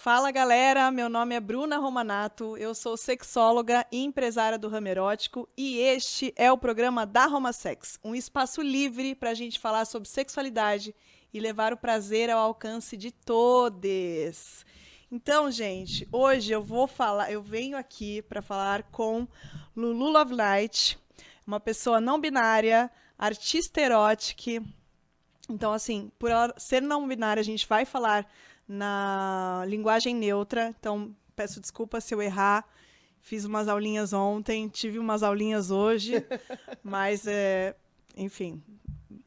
Fala galera, meu nome é Bruna Romanato, eu sou sexóloga e empresária do ramo erótico e este é o programa da Romasex, um espaço livre para a gente falar sobre sexualidade e levar o prazer ao alcance de todes. Então, gente, hoje eu venho aqui para falar com Lulu Love Light, uma pessoa não binária, artista erótica. Então, assim, por ela ser não binária, a gente vai falar na linguagem neutra. Então, peço desculpa se eu errar. Fiz umas aulinhas ontem, tive umas aulinhas hoje, mas, enfim,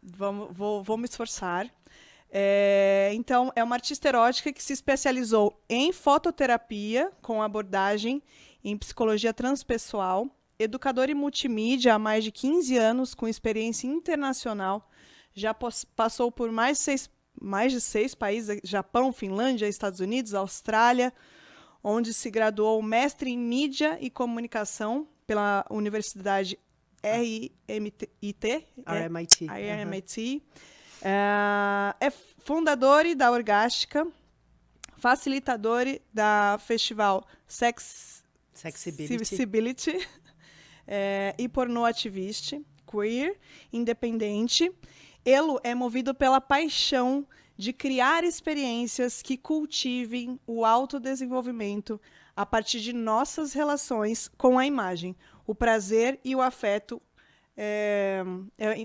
vou me esforçar. Então, é uma artista erótica que se especializou em fototerapia, com abordagem em psicologia transpessoal, educadora em multimídia há mais de 15 anos, com experiência internacional. Já passou por mais de seis países, Japão, Finlândia, Estados Unidos, Austrália, onde se graduou mestre em mídia e comunicação pela Universidade RMIT. É fundadora da Orgástica, facilitadora da festival Sexibility e pornô ativista, queer, independente. Ele é movido pela paixão de criar experiências que cultivem o autodesenvolvimento a partir de nossas relações com a imagem. O prazer e o afeto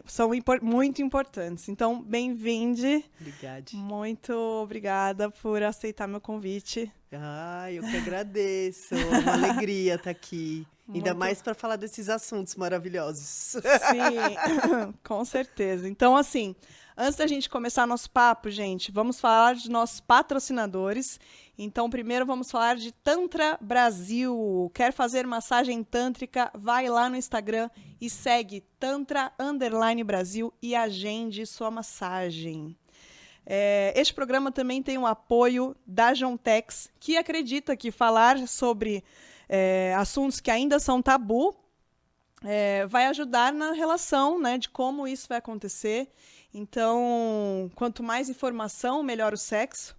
são muito importantes. Então, bem-vinde. Obrigada. Muito obrigada por aceitar meu convite. Eu que agradeço. É uma alegria estar aqui. Ainda mais para falar desses assuntos maravilhosos. Sim, com certeza. Então, assim, antes da gente começar nosso papo, gente, vamos falar de nossos patrocinadores. Então, primeiro vamos falar de Tantra Brasil. Quer fazer massagem tântrica? Vai lá no Instagram e segue Tantra_Brasil e agende sua massagem. Este programa também tem o apoio da Jontex, que acredita que falar sobre assuntos que ainda são tabu vai ajudar na relação, né, de como isso vai acontecer. Então, quanto mais informação, melhor o sexo.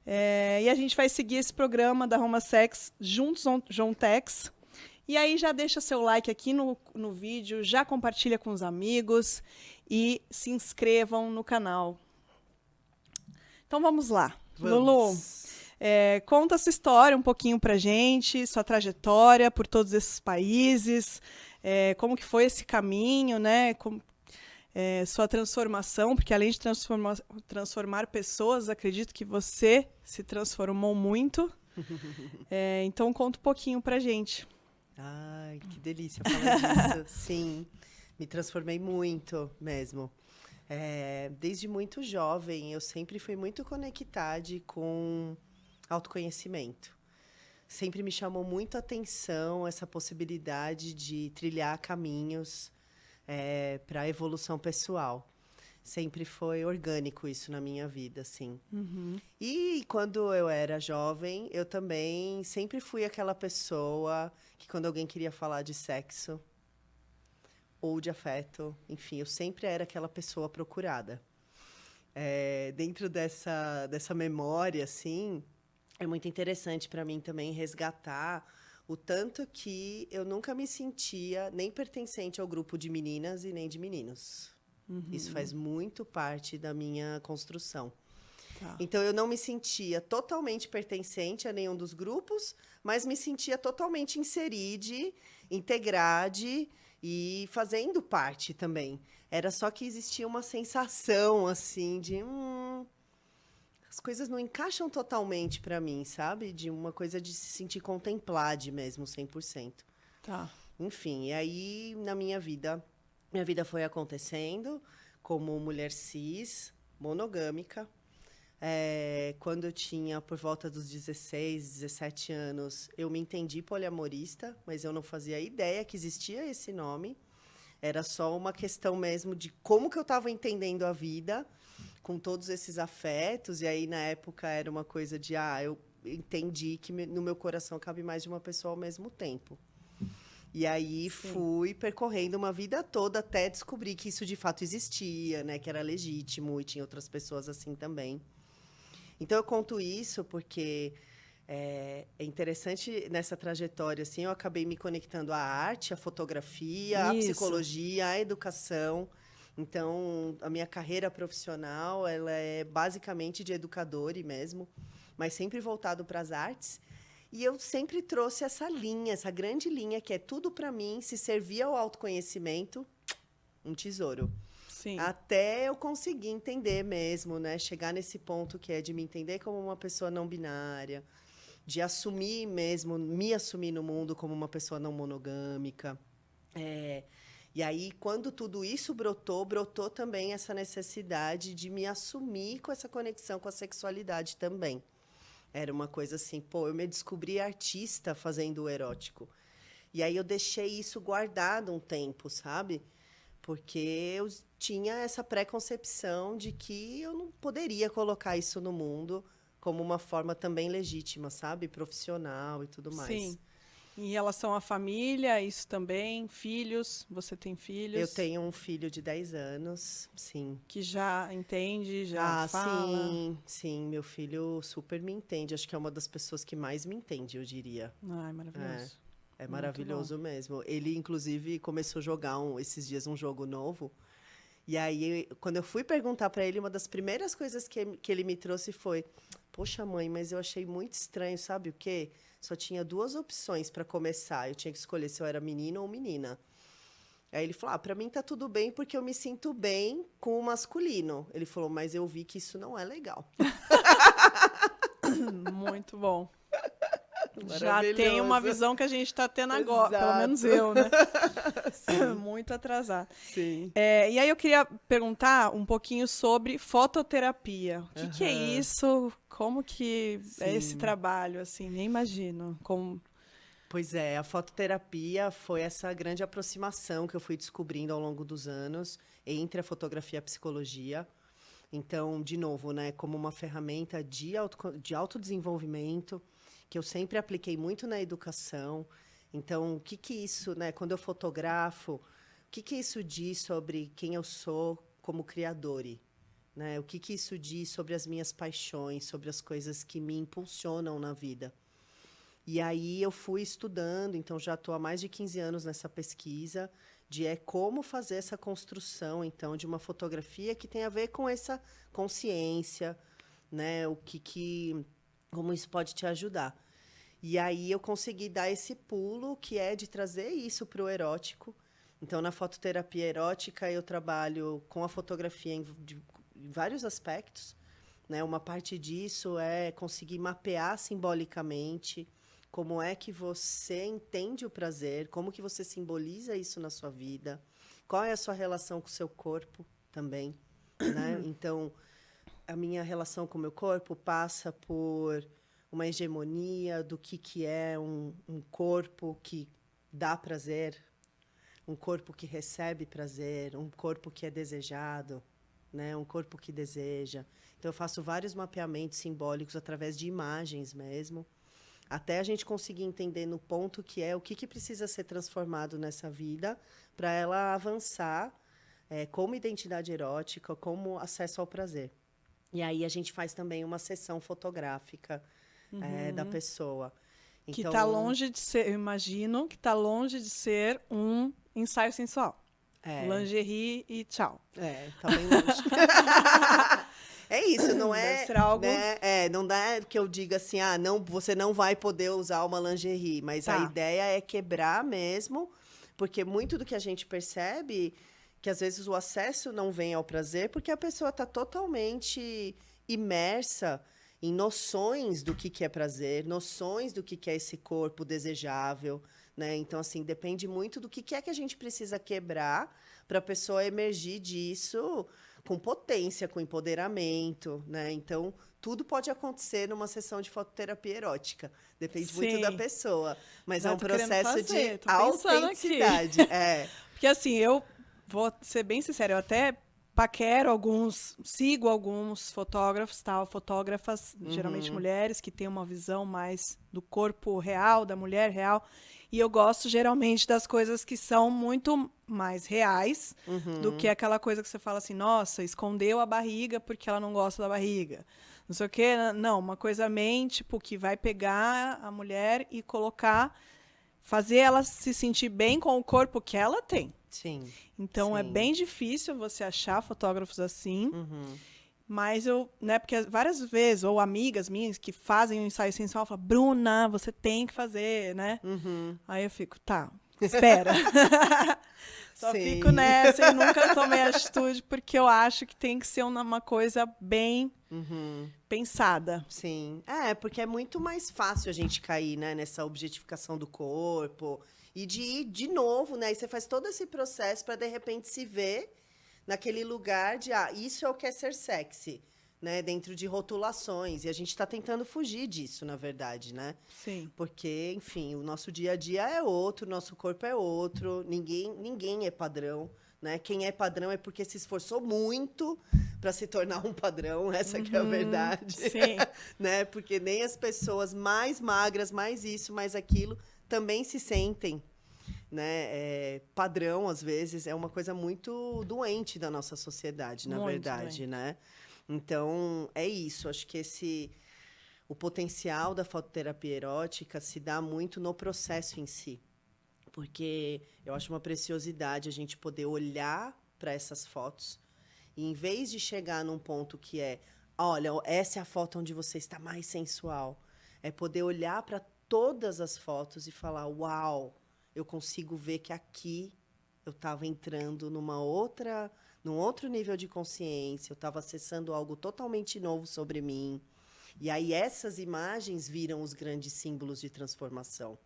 E a gente vai seguir esse programa da Romasex juntos, Jontex. E aí já deixa seu like aqui no vídeo, já compartilha com os amigos e se inscrevam no canal. Então vamos lá. Lulu, conta essa história um pouquinho pra gente, sua trajetória por todos esses países, como que foi esse caminho, né? Sua transformação, porque além de transformar pessoas, acredito que você se transformou muito. Então conta um pouquinho pra gente. Ai, que delícia falar disso. Sim, me transformei muito mesmo. Desde muito jovem, eu sempre fui muito conectada com autoconhecimento. Sempre me chamou muito a atenção essa possibilidade de trilhar caminhos para a evolução pessoal. Sempre foi orgânico isso na minha vida, assim. Uhum. E quando eu era jovem, eu também sempre fui aquela pessoa que quando alguém queria falar de sexo ou de afeto, enfim, eu sempre era aquela pessoa procurada. Dentro dessa memória, assim, é muito interessante para mim também resgatar o tanto que eu nunca me sentia nem pertencente ao grupo de meninas e nem de meninos. Uhum. Isso faz muito parte da minha construção. Tá. Então, eu não me sentia totalmente pertencente a nenhum dos grupos, mas me sentia totalmente inserida, integrada e fazendo parte também. Era só que existia uma sensação, assim, de... as coisas não encaixam totalmente para mim, sabe? De uma coisa de se sentir contemplada mesmo, 100%. Tá. Enfim, e aí, na minha vida foi acontecendo como mulher cis, monogâmica. Quando eu tinha por volta dos 16, 17 anos, eu me entendi poliamorista, mas eu não fazia ideia que existia esse nome. Era só uma questão mesmo de como que eu estava entendendo a vida, com todos esses afetos. E aí, na época, era uma coisa de... eu entendi que no meu coração cabe mais de uma pessoa ao mesmo tempo. E aí, fui percorrendo uma vida toda até descobrir que isso de fato existia, né? Que era legítimo e tinha outras pessoas assim também. Então, eu conto isso porque é interessante nessa trajetória, assim, eu acabei me conectando à arte, à fotografia, à Isso. psicologia, à educação. Então, a minha carreira profissional, ela é basicamente de educadora mesmo, mas sempre voltado para as artes. E eu sempre trouxe essa linha, essa grande linha, que é tudo para mim, se servir ao autoconhecimento, um tesouro. Sim. Até eu conseguir entender mesmo, né? Chegar nesse ponto que é de me entender como uma pessoa não binária, de assumir mesmo, me assumir no mundo como uma pessoa não monogâmica. E aí, quando tudo isso brotou também essa necessidade de me assumir com essa conexão com a sexualidade também. Era uma coisa assim, pô, eu me descobri artista fazendo o erótico. E aí eu deixei isso guardado um tempo, sabe? Porque eu tinha essa pré-concepção de que eu não poderia colocar isso no mundo como uma forma também legítima, sabe? Profissional e tudo mais. Sim. Em relação à família, isso também, filhos, você tem filhos? Eu tenho um filho de 10 anos, sim. Que já entende, já fala? Sim, meu filho super me entende. Acho que é uma das pessoas que mais me entende, eu diria. Ai, maravilhoso. É maravilhoso mesmo. Ele, inclusive, começou a jogar esses dias um jogo novo. E aí, quando eu fui perguntar para ele, uma das primeiras coisas que ele me trouxe foi: poxa, mãe, mas eu achei muito estranho, sabe o quê? Só tinha 2 opções para começar. Eu tinha que escolher se eu era menino ou menina. Aí ele falou: para mim tá tudo bem porque eu me sinto bem com o masculino. Ele falou: mas eu vi que isso não é legal. Muito bom. Já tem uma visão que a gente está tendo agora, pelo menos eu, né? Muito atrasada. Sim. E aí eu queria perguntar um pouquinho sobre fototerapia. O que é isso? Como que é esse trabalho? Assim, nem imagino. Como... Pois é, a fototerapia foi essa grande aproximação que eu fui descobrindo ao longo dos anos entre a fotografia e a psicologia. Então, de novo, né, como uma ferramenta de autodesenvolvimento, que eu sempre apliquei muito na educação. Então, o que isso, né, quando eu fotografo, o que isso diz sobre quem eu sou como criadora, né? O que isso diz sobre as minhas paixões, sobre as coisas que me impulsionam na vida. E aí eu fui estudando, então já estou há mais de 15 anos nessa pesquisa de como fazer essa construção, então, de uma fotografia que tem a ver com essa consciência, né? Como isso pode te ajudar. E aí eu consegui dar esse pulo, que é de trazer isso para o erótico. Então, na fototerapia erótica, eu trabalho com a fotografia em vários aspectos, né? Uma parte disso é conseguir mapear simbolicamente como é que você entende o prazer, como que você simboliza isso na sua vida, qual é a sua relação com o seu corpo também, né? Então, a minha relação com o meu corpo passa por uma hegemonia do que é um corpo que dá prazer, um corpo que recebe prazer, um corpo que é desejado, né? Um corpo que deseja. Então, eu faço vários mapeamentos simbólicos através de imagens mesmo, até a gente conseguir entender no ponto que é o que precisa ser transformado nessa vida para ela avançar como identidade erótica, como acesso ao prazer. E aí a gente faz também uma sessão fotográfica da pessoa. Então, que está longe de ser, eu imagino, que está longe de ser um ensaio sensual. Lingerie e tchau. Tá bem longe. É isso, não é? Deve ser algo... né? Não dá que eu diga assim, não, você não vai poder usar uma lingerie, mas a ideia é quebrar mesmo, porque muito do que a gente percebe, que às vezes o acesso não vem ao prazer, porque a pessoa está totalmente imersa em noções do que é prazer, noções do que é esse corpo desejável, né? Então, assim, depende muito do que é que a gente precisa quebrar para a pessoa emergir disso com potência, com empoderamento, né? Então, tudo pode acontecer numa sessão de fototerapia erótica. Depende muito da pessoa. Mas é um processo de autenticidade. Porque, assim, eu vou ser bem sincera, eu até paquero alguns, sigo alguns fotógrafos, tal, fotógrafas, geralmente mulheres, que têm uma visão mais do corpo real, da mulher real. E eu gosto geralmente das coisas que são muito mais reais do que aquela coisa que você fala assim, nossa, escondeu a barriga porque ela não gosta da barriga. Não sei o quê. Não, uma coisa tipo, que vai pegar a mulher e colocar, fazer ela se sentir bem com o corpo que ela tem. Sim. Então, é Sim. bem difícil você achar fotógrafos assim. Uhum. Mas né, porque várias vezes, ou amigas minhas que fazem um ensaio sensual, falam, Bruna, você tem que fazer, né? Uhum. Aí eu fico, tá, espera. Só Sim. fico nessa e nunca tomei atitude, porque eu acho que tem que ser uma coisa bem pensada. Sim. Porque é muito mais fácil a gente cair, né, nessa objetificação do corpo e de ir de novo, né? E você faz todo esse processo para de repente se ver naquele lugar de, isso é o que é ser sexy, né? Dentro de rotulações. E a gente está tentando fugir disso, na verdade, né? Sim. Porque, enfim, o nosso dia a dia é outro, o nosso corpo é outro, ninguém é padrão, né? Quem é padrão é porque se esforçou muito para se tornar um padrão, essa que é a verdade. Sim. Né? Porque nem as pessoas mais magras, mais isso, mais aquilo, também se sentem, né? Padrão, às vezes, é uma coisa muito doente da nossa sociedade, na Muito verdade, doente. né? Então, é isso. Acho que o potencial da fototerapia erótica se dá muito no processo em si. Porque eu acho uma preciosidade a gente poder olhar para essas fotos e, em vez de chegar num ponto que olha, essa é a foto onde você está mais sensual, é poder olhar para todas as fotos e falar, uau, eu consigo ver que aqui eu estava entrando num outro nível de consciência, eu estava acessando algo totalmente novo sobre mim. E aí essas imagens viram os grandes símbolos de transformação.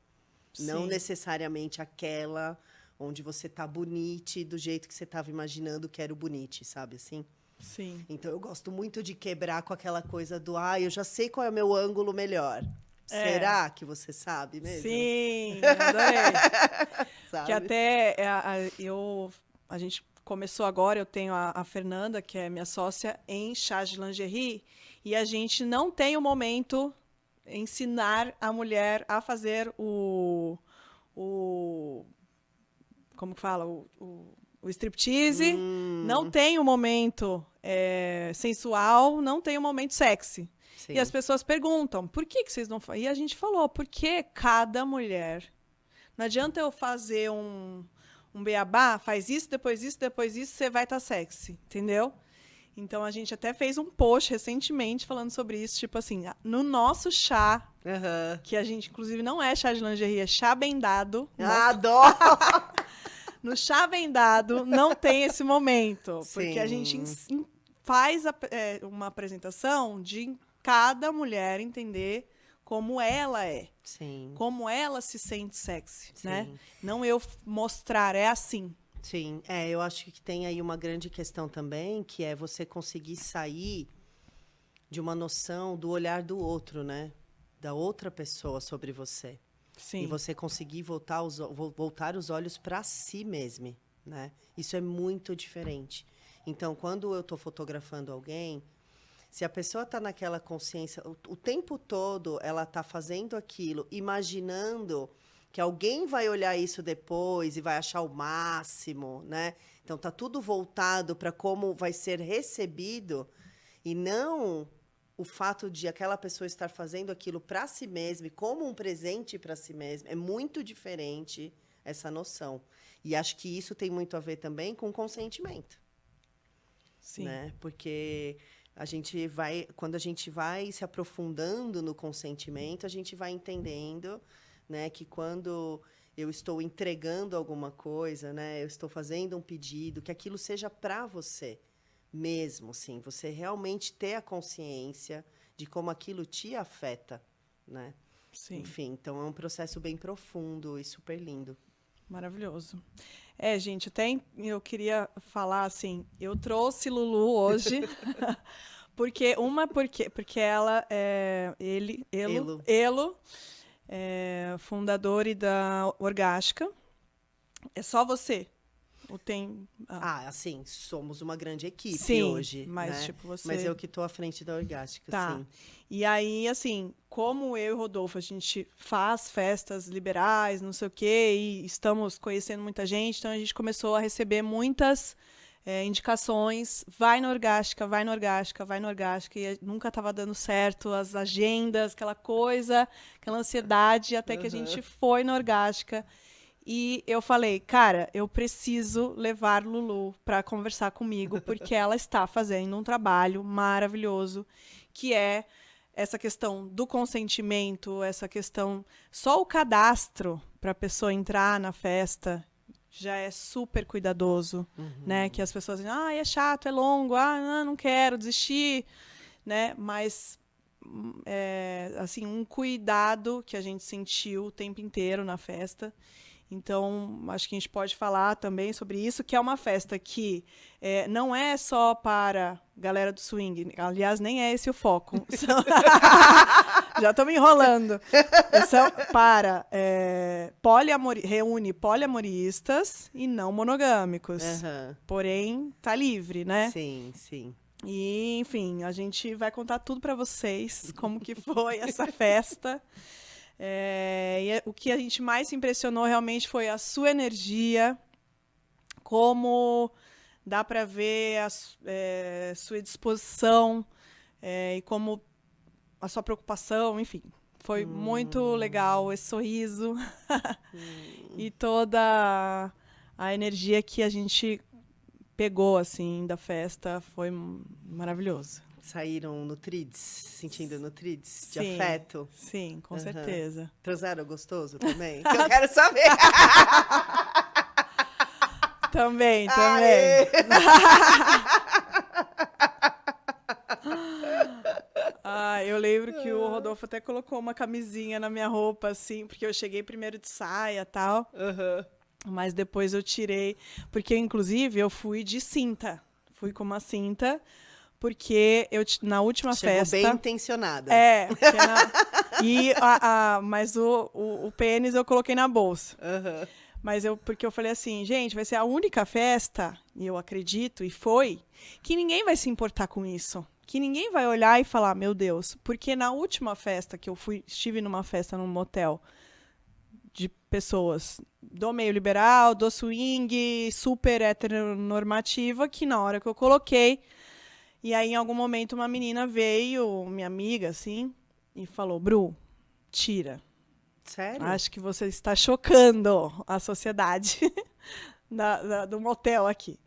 Sim. Não necessariamente aquela onde você tá bonite do jeito que você estava imaginando que era o bonite, sabe assim? Sim. Então eu gosto muito de quebrar com aquela coisa do eu já sei qual é o meu ângulo melhor. Será que você sabe mesmo? Sim, adorei. Sabe? Que até a gente começou agora, eu tenho a Fernanda, que é minha sócia, em chá de lingerie, e a gente não tem o momento ensinar a mulher a fazer como que fala? O striptease, não tem o momento sensual, não tem o momento sexy. Sim. E as pessoas perguntam, por que vocês não fazem? E a gente falou, porque cada mulher. Não adianta eu fazer um beabá, faz isso, depois você vai estar sexy, entendeu? Então, a gente até fez um post recentemente falando sobre isso, tipo assim, no nosso chá, que a gente, inclusive, não é chá de lingerie, é chá bendado. Adoro! No chá vendado não tem esse momento, Sim. porque a gente faz uma apresentação de cada mulher entender como ela é. Sim. Como ela se sente sexy, Sim. né? Não eu mostrar, é assim. Sim, eu acho que tem aí uma grande questão também, que é você conseguir sair de uma noção do olhar do outro, né? Da outra pessoa sobre você. Sim. E você conseguir voltar os olhos para si mesmo, né? Isso é muito diferente. Então, quando eu estou fotografando alguém, se a pessoa está naquela consciência, o tempo todo ela está fazendo aquilo, imaginando que alguém vai olhar isso depois e vai achar o máximo, né? Então, tá tudo voltado para como vai ser recebido e não o fato de aquela pessoa estar fazendo aquilo para si mesma, como um presente para si mesma. É muito diferente essa noção. E acho que isso tem muito a ver também com consentimento. Sim. Né? Porque quando a gente vai se aprofundando no consentimento, a gente vai entendendo, né, que quando eu estou entregando alguma coisa, né, eu estou fazendo um pedido, que aquilo seja para você mesmo, assim, você realmente ter a consciência de como aquilo te afeta, né? Sim. Enfim, então é um processo bem profundo e super lindo. Maravilhoso. Gente, até eu queria falar assim, eu trouxe Lulu hoje, porque ela é Elo, fundador da Orgástica. É só você. Ou tem... Assim, somos uma grande equipe sim, hoje, mas né? tipo você... Mas eu que tô à frente da Orgástica, Tá. sim. E aí, assim, como eu e o Rodolfo, a gente faz festas liberais, não sei o quê, e estamos conhecendo muita gente, então a gente começou a receber muitas indicações, vai na Orgástica, vai na Orgástica, vai na Orgástica, e nunca estava dando certo, as agendas, aquela coisa, aquela ansiedade, até que a gente foi na Orgástica. E eu falei, cara, eu preciso levar Lulu para conversar comigo, porque ela está fazendo um trabalho maravilhoso, que é essa questão do consentimento, essa questão. Só o cadastro para a pessoa entrar na festa já é super cuidadoso, né? Que as pessoas dizem, é chato, é longo, não quero desistir, né? Mas assim, um cuidado que a gente sentiu o tempo inteiro na festa. Então, acho que a gente pode falar também sobre isso, que é uma festa que não é só para galera do swing. Aliás, nem é esse o foco. Já estou me enrolando. São para reúne poliamoristas e não monogâmicos. Porém, tá livre, né? Sim, sim. E, enfim, a gente vai contar tudo para vocês, como que foi essa festa. O que a gente mais se impressionou realmente foi a sua energia, como dá para ver a sua disposição e como a sua preocupação, enfim. Foi muito legal esse sorriso e toda a energia que a gente pegou assim da festa foi maravilhoso. Saíram nutridos, sentindo nutridos de Sim, afeto? Sim, com certeza. Transaram gostoso também? Que eu quero saber. Também. Eu lembro que o Rodolfo até colocou uma camisinha na minha roupa, assim, porque eu cheguei primeiro de saia e tal. Mas depois eu tirei. Porque, inclusive, eu fui de cinta. Fui com uma cinta. Porque na última festa... Chegou bem intencionada. Mas o pênis eu coloquei na bolsa. Mas porque eu falei assim, gente, vai ser a única festa, e eu acredito, e foi, que ninguém vai se importar com isso. Que ninguém vai olhar e falar, meu Deus. Porque na última festa que eu estive numa festa num motel de pessoas do meio liberal, do swing, super heteronormativa, que na hora que eu coloquei... E aí, em algum momento, uma menina veio, minha amiga, assim, e falou, Bru, tira. Sério? Acho que você está chocando a sociedade do motel aqui.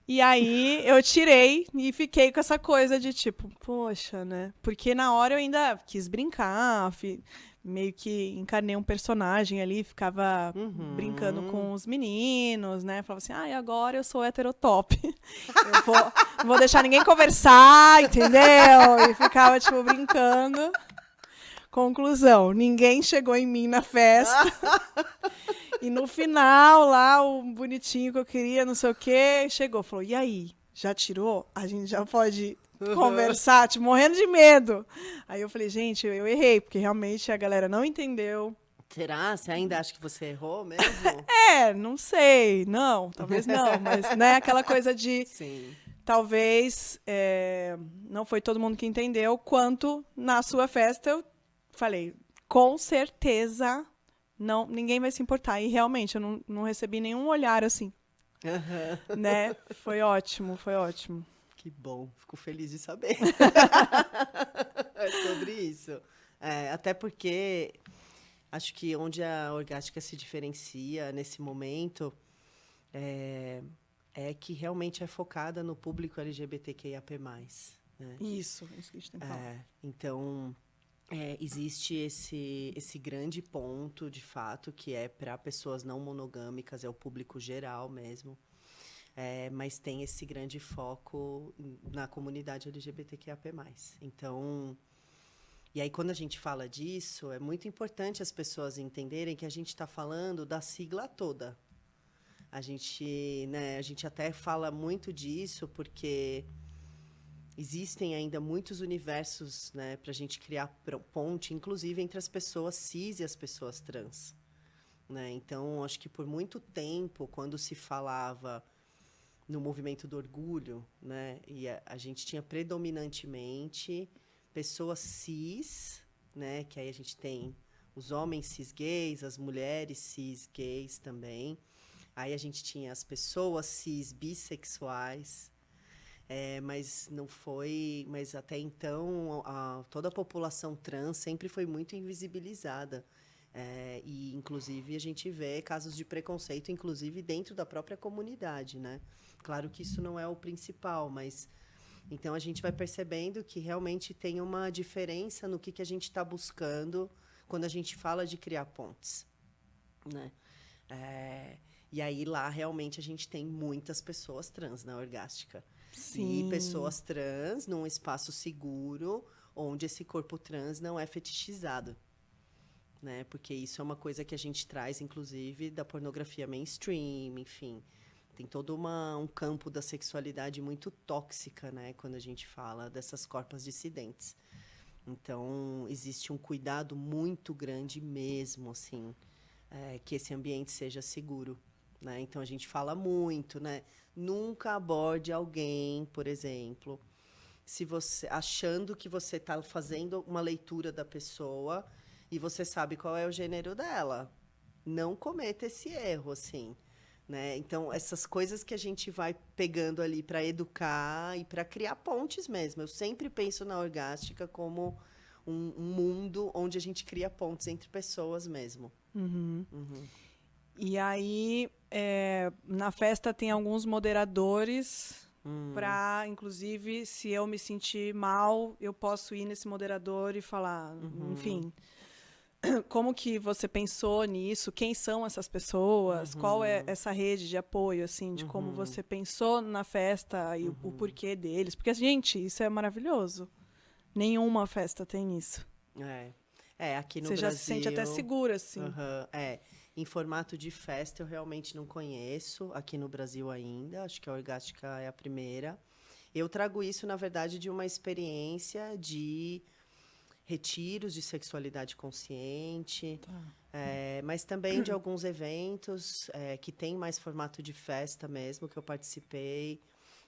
E aí, eu tirei e fiquei com essa coisa de tipo, poxa, né? Porque na hora eu ainda quis brincar, meio que encarnei um personagem ali, ficava brincando com os meninos, né? Falava assim, agora eu sou heterotop. Eu não vou deixar ninguém conversar, entendeu? E ficava, tipo, brincando. Conclusão, ninguém chegou em mim na festa. E no final, lá, o bonitinho que eu queria, não sei o quê, chegou. Falou, e aí? Já tirou? A gente já pode conversar? Tipo, morrendo de medo. Aí eu falei, gente, eu errei, porque realmente a galera não entendeu. Será? Você ainda acha que você errou mesmo? Não sei. Não, talvez não. Mas, né, aquela coisa de... Sim. Talvez não foi todo mundo que entendeu, quanto na sua festa eu falei, com certeza... Não, ninguém vai se importar. E realmente, eu não recebi nenhum olhar assim. Né? Foi ótimo, foi ótimo. Que bom, fico feliz de saber. Sobre isso. Até porque acho que onde a Orgástica se diferencia nesse momento é que realmente é focada no público LGBTQIAP+. Né? Isso que a gente tem que falar. Então... existe esse grande ponto, de fato, que é para pessoas não monogâmicas, é o público geral mesmo, mas tem esse grande foco na comunidade LGBTQIAP+. Então, e aí quando a gente fala disso, é muito importante as pessoas entenderem que a gente está falando da sigla toda. A gente até fala muito disso porque... Existem ainda muitos universos, né, para a gente criar ponte, inclusive entre as pessoas cis e as pessoas trans. né? Então, acho que por muito tempo, quando se falava no movimento do orgulho, né? E a gente tinha predominantemente pessoas cis, né? Que aí a gente tem os homens cis gays, as mulheres cis gays também. Aí a gente tinha as pessoas cis bissexuais, mas não foi. Mas até então toda a população trans sempre foi muito invisibilizada. E inclusive a gente vê casos de preconceito, inclusive dentro da própria comunidade, né? Claro que isso não é o principal, mas então a gente vai percebendo que realmente tem uma diferença no que a gente está buscando quando a gente fala de criar pontes, né? E aí lá realmente a gente tem muitas pessoas trans na Orgástica. Sim. E pessoas trans num espaço seguro, onde esse corpo trans não é fetichizado. Né? Porque isso é uma coisa que a gente traz, inclusive, da pornografia mainstream, enfim. Tem todo um campo da sexualidade muito tóxica, né? Quando a gente fala dessas corpas dissidentes. Então, existe um cuidado muito grande mesmo, assim, que esse ambiente seja seguro. Né? Então, a gente fala muito, né? Nunca aborde alguém, por exemplo, se você achando que você está fazendo uma leitura da pessoa e você sabe qual é o gênero dela. Não cometa esse erro, assim. Né? Então, essas coisas que a gente vai pegando ali para educar e para criar pontes mesmo. Eu sempre penso na Orgástica como um mundo onde a gente cria pontes entre pessoas mesmo. Uhum. Uhum. E aí, na festa tem alguns moderadores para, inclusive, se eu me sentir mal, eu posso ir nesse moderador e falar, enfim, como que você pensou nisso? Quem são essas pessoas? Qual é essa rede de apoio, assim, de como você pensou na festa e o porquê deles? Porque, gente, isso é maravilhoso. Nenhuma festa tem isso. Aqui no Você já se Brasil... sente até segura, assim. Em formato de festa, eu realmente não conheço aqui no Brasil ainda. Acho que a Orgástica é a primeira. Eu trago isso, na verdade, de uma experiência de retiros de sexualidade consciente, mas também de alguns eventos que tem mais formato de festa mesmo, que eu participei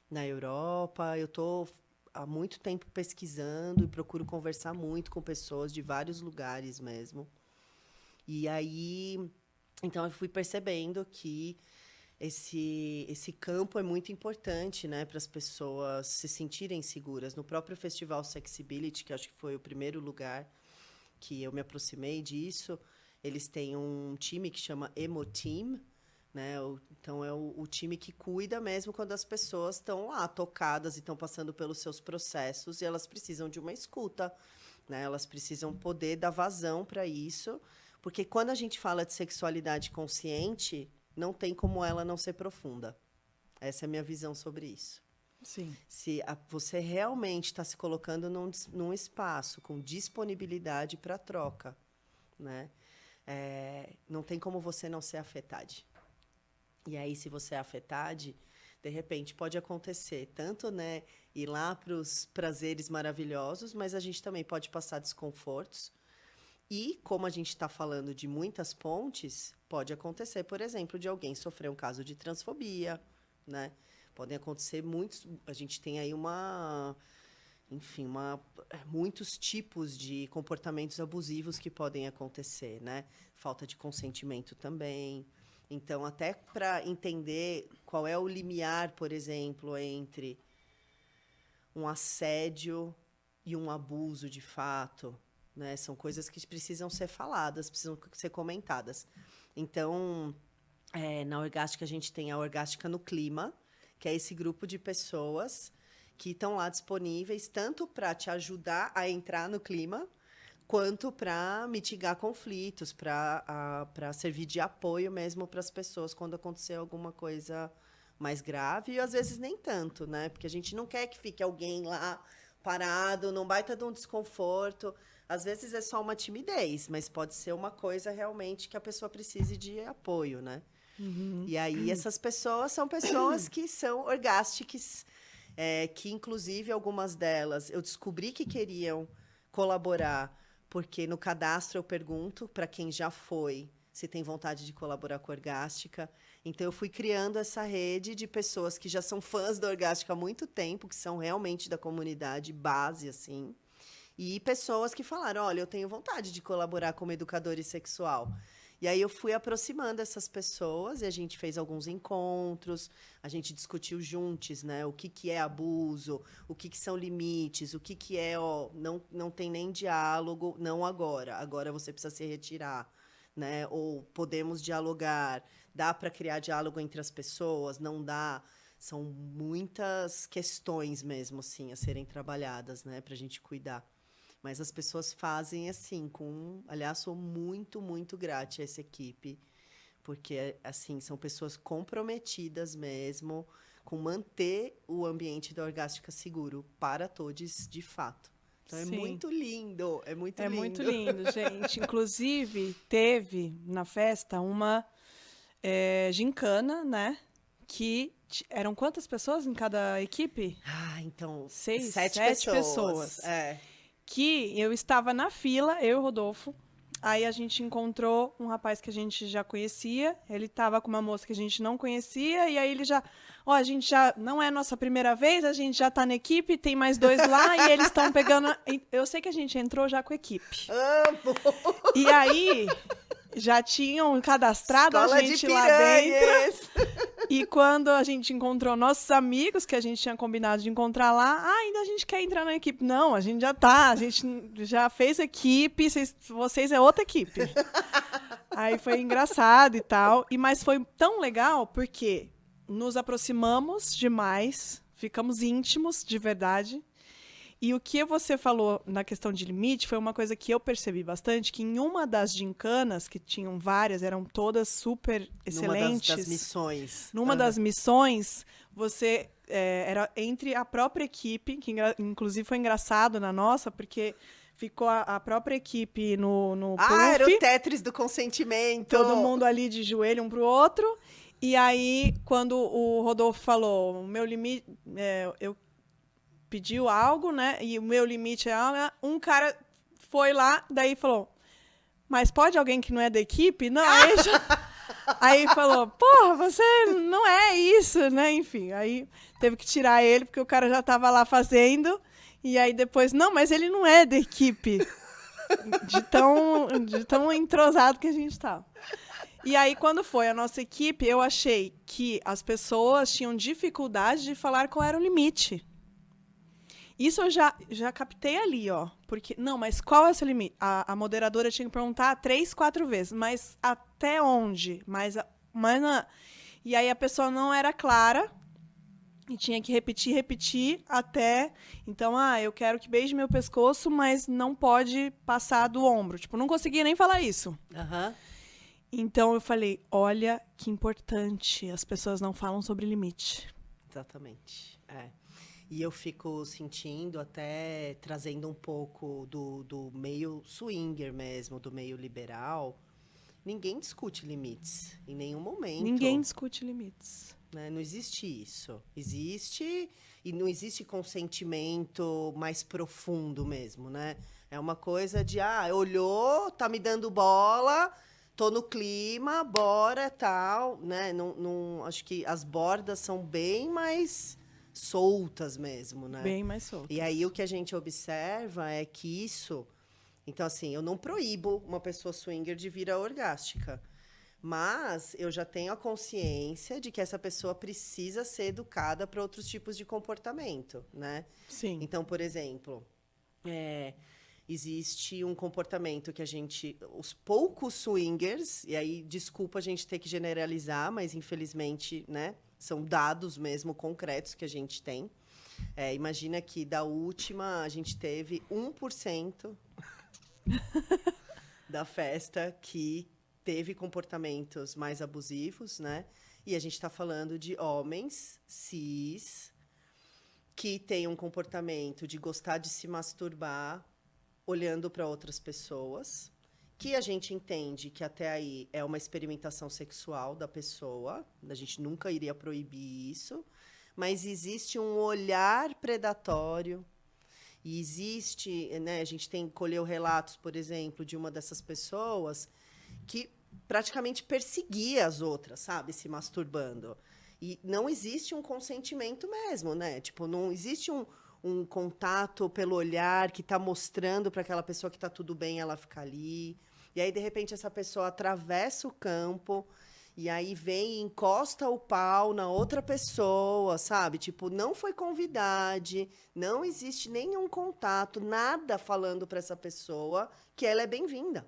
na Europa. Eu estou há muito tempo pesquisando e procuro conversar muito com pessoas de vários lugares mesmo. E aí, então eu fui percebendo que esse campo é muito importante, né, para as pessoas se sentirem seguras. No próprio Festival Sexibility, que acho que foi o primeiro lugar que eu me aproximei disso, eles têm um time que chama Emo Team, né? Então é o time que cuida mesmo quando as pessoas estão lá tocadas e estão passando pelos seus processos e elas precisam de uma escuta, né? Elas precisam poder dar vazão para isso, porque quando a gente fala de sexualidade consciente, não tem como ela não ser profunda. Essa é a minha visão sobre isso. Sim. Se você realmente está se colocando num espaço com disponibilidade para troca, né? Não tem como você não ser afetade. E aí, se você é afetade, de repente pode acontecer tanto, né, ir lá para os prazeres maravilhosos, mas a gente também pode passar desconfortos. E, como a gente está falando de muitas pontes, pode acontecer, por exemplo, de alguém sofrer um caso de transfobia, né? Podem acontecer muitos... A gente tem aí muitos tipos de comportamentos abusivos que podem acontecer, né? Falta de consentimento também. Então, até para entender qual é o limiar, por exemplo, entre um assédio e um abuso de fato, né? São coisas que precisam ser faladas, precisam ser comentadas. Então, na Orgástica, a gente tem a Orgástica no Clima, que é esse grupo de pessoas que estão lá disponíveis tanto para te ajudar a entrar no clima, quanto para mitigar conflitos, para servir de apoio mesmo para as pessoas quando acontecer alguma coisa mais grave, e às vezes nem tanto, né? Porque a gente não quer que fique alguém lá parado, num baita de um desconforto. Às vezes é só uma timidez, mas pode ser uma coisa realmente que a pessoa precise de apoio, né? E aí essas pessoas são pessoas que são orgásticas, que inclusive algumas delas eu descobri que queriam colaborar, porque no cadastro eu pergunto para quem já foi se tem vontade de colaborar com a Orgástica. Então, eu fui criando essa rede de pessoas que já são fãs da Orgástica há muito tempo, que são realmente da comunidade base, assim. E pessoas que falaram, olha, eu tenho vontade de colaborar como educadora sexual. E aí eu fui aproximando essas pessoas e a gente fez alguns encontros, a gente discutiu juntos, né? O que é abuso, o que são limites, o que é, ó, não tem nem diálogo, não agora. Agora você precisa se retirar, né? Ou podemos dialogar, dá para criar diálogo entre as pessoas, não dá. São muitas questões mesmo, assim, a serem trabalhadas, né? Para a gente cuidar. Mas as pessoas fazem assim, aliás, sou muito, muito grata a essa equipe, porque, assim, são pessoas comprometidas mesmo com manter o ambiente da Orgástica seguro para todos, de fato. Então, é muito lindo, é muito lindo. É muito lindo, gente. Inclusive, teve na festa uma gincana, né? Que eram quantas pessoas em cada equipe? Então, 7 pessoas. É. Que eu estava na fila, eu e o Rodolfo. Aí a gente encontrou um rapaz que a gente já conhecia. Ele estava com uma moça que a gente não conhecia. E aí ele já... Ó, a gente já... Não é a nossa primeira vez, a gente já está na equipe, tem mais 2 lá. E eles estão pegando... Eu sei que a gente entrou já com a equipe. Amo! E aí... Já tinham cadastrado Escola a gente lá dentro. E quando a gente encontrou nossos amigos, que a gente tinha combinado de encontrar lá, ainda a gente quer entrar na equipe. Não, a gente já tá, a gente já fez equipe, vocês é outra equipe. Aí foi engraçado e tal. Mas foi tão legal porque nos aproximamos demais, ficamos íntimos de verdade. E o que você falou na questão de limite foi uma coisa que eu percebi bastante, que em uma das gincanas, que tinham várias, eram todas super excelentes. Numa das missões. Numa das missões, você era entre a própria equipe, que inclusive foi engraçado na nossa, porque ficou a própria equipe no puff. Era o Tetris do consentimento. Todo mundo ali de joelho um pro outro. E aí, quando o Rodolfo falou, o meu limite, eu pediu algo, né? E o meu limite é algo. Um cara foi lá, daí falou, mas pode alguém que não é da equipe? Não, aí falou, porra, você não é isso, né? Enfim, aí teve que tirar ele, porque o cara já estava lá fazendo. E aí depois, não, mas ele não é da equipe. De tão entrosado que a gente estava. E aí, quando foi a nossa equipe, eu achei que as pessoas tinham dificuldade de falar qual era o limite. Isso eu já captei ali, ó. Porque, não, mas qual é o seu limite? A moderadora tinha que perguntar 3, 4 vezes. Mas até onde? E aí a pessoa não era clara e tinha que repetir até... Então, eu quero que beije meu pescoço, mas não pode passar do ombro. Tipo, não conseguia nem falar isso. Aham. Então, eu falei, olha que importante. As pessoas não falam sobre limite. Exatamente, E eu fico sentindo, até trazendo um pouco do meio swinger mesmo, do meio liberal, ninguém discute limites em nenhum momento. Ninguém discute limites. Né? Não existe isso. Existe, e não existe consentimento mais profundo mesmo, né? É uma coisa de, olhou, tá me dando bola, tô no clima, bora, tal, né? Não, acho que as bordas são bem mais soltas mesmo, né? Bem mais soltas. E aí o que a gente observa é que isso... Então, assim, eu não proíbo uma pessoa swinger de vir à orgástica, mas eu já tenho a consciência de que essa pessoa precisa ser educada para outros tipos de comportamento, né? Sim. Então, por exemplo, existe um comportamento que os poucos swingers, e aí, desculpa a gente ter que generalizar, mas infelizmente, né? São dados mesmo concretos que a gente tem. Imagina que da última, a gente teve 1% da festa que teve comportamentos mais abusivos, né? E a gente está falando de homens cis que têm um comportamento de gostar de se masturbar olhando para outras pessoas, que a gente entende que até aí é uma experimentação sexual da pessoa, a gente nunca iria proibir isso, mas existe um olhar predatório, e existe, né, a gente colheu relatos, por exemplo, de uma dessas pessoas que praticamente perseguia as outras, sabe? Se masturbando. E não existe um consentimento mesmo, né? Tipo, não existe um contato pelo olhar que está mostrando para aquela pessoa que está tudo bem ela ficar ali. E aí, de repente, essa pessoa atravessa o campo e aí vem e encosta o pau na outra pessoa, sabe? Tipo, não foi convidade, não existe nenhum contato, nada falando para essa pessoa que ela é bem-vinda.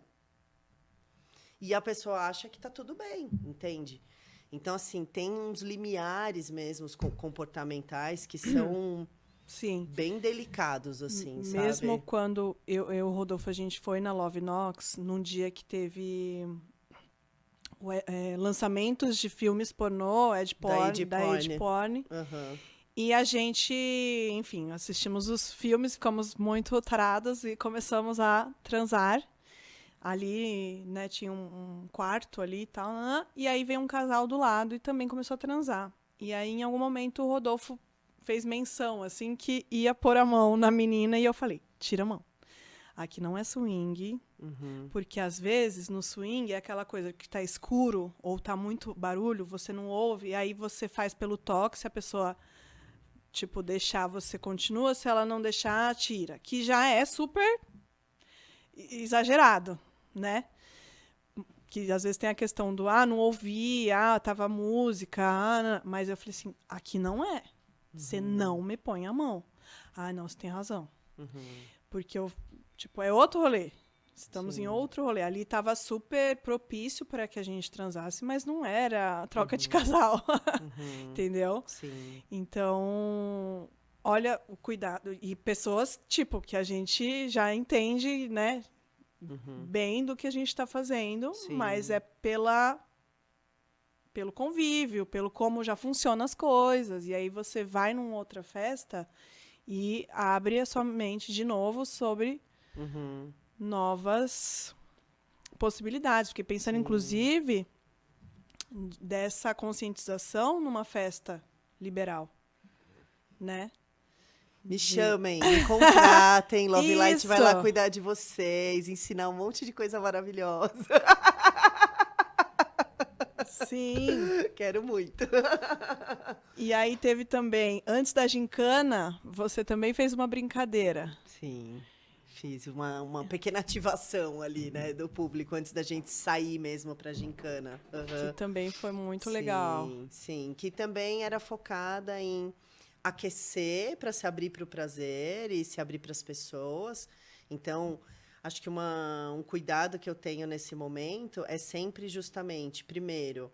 E a pessoa acha que está tudo bem, entende? Então, assim, tem uns limiares mesmo comportamentais que são Sim. bem delicados, assim, Mesmo sabe? quando eu e o Rodolfo, a gente foi na Love Nox, num dia que teve lançamentos de filmes pornô, da Ed Porn. Porn. Aham. E a gente, enfim, assistimos os filmes, ficamos muito tarados e começamos a transar. Ali, né, tinha um quarto ali e tal. E aí veio um casal do lado e também começou a transar. E aí, em algum momento, o Rodolfo fez menção, assim, que ia pôr a mão na menina e eu falei, tira a mão. Aqui não é swing, porque às vezes no swing é aquela coisa que tá escuro ou tá muito barulho, você não ouve, e aí você faz pelo toque, se a pessoa, tipo, deixar, você continua, se ela não deixar, tira. Que já é super exagerado, né? Que às vezes tem a questão do, não ouvi, tava música, mas eu falei assim, aqui não é. Você não me põe a mão. Não, você tem razão. Porque eu, tipo, é outro rolê. Estamos em outro rolê. Ali estava super propício para que a gente transasse, mas não era troca de casal. Entendeu? Sim. Então, olha o cuidado. E pessoas, tipo, que a gente já entende, né? Bem do que a gente está fazendo, Sim. mas é pelo convívio, pelo como já funcionam as coisas. E aí você vai numa outra festa e abre a sua mente de novo sobre novas possibilidades. Fiquei pensando, inclusive, dessa conscientização numa festa liberal, né? Me chamem, me contratem, Love Light vai lá Isso. cuidar de vocês, ensinar um monte de coisa maravilhosa. Sim. Quero muito. E aí teve também, antes da gincana, você também fez uma brincadeira. Sim, fiz uma pequena ativação ali, né, do público antes da gente sair mesmo pra gincana. Que também foi muito legal. Sim, que também era focada em aquecer para se abrir para o prazer e se abrir para as pessoas. Então, acho que um cuidado que eu tenho nesse momento é sempre justamente, primeiro,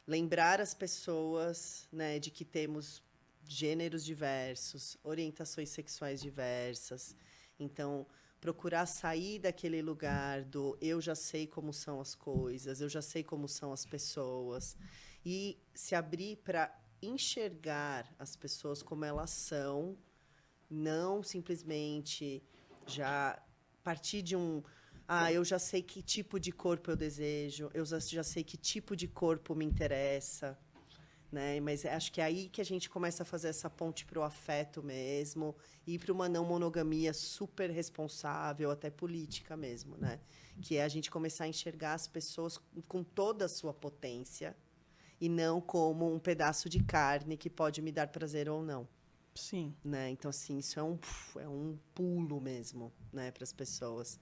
lembrar as pessoas, né, de que temos gêneros diversos, orientações sexuais diversas. Então, procurar sair daquele lugar do eu já sei como são as coisas, eu já sei como são as pessoas, e se abrir para enxergar as pessoas como elas são, não simplesmente já partir de eu já sei que tipo de corpo eu desejo, eu já sei que tipo de corpo me interessa, né? Mas acho que é aí que a gente começa a fazer essa ponte para o afeto mesmo e para uma não monogamia super responsável, até política mesmo, né? Que é a gente começar a enxergar as pessoas com toda a sua potência e não como um pedaço de carne que pode me dar prazer ou não. Sim. Né? Então, assim, isso é um pulo mesmo, né, para as pessoas.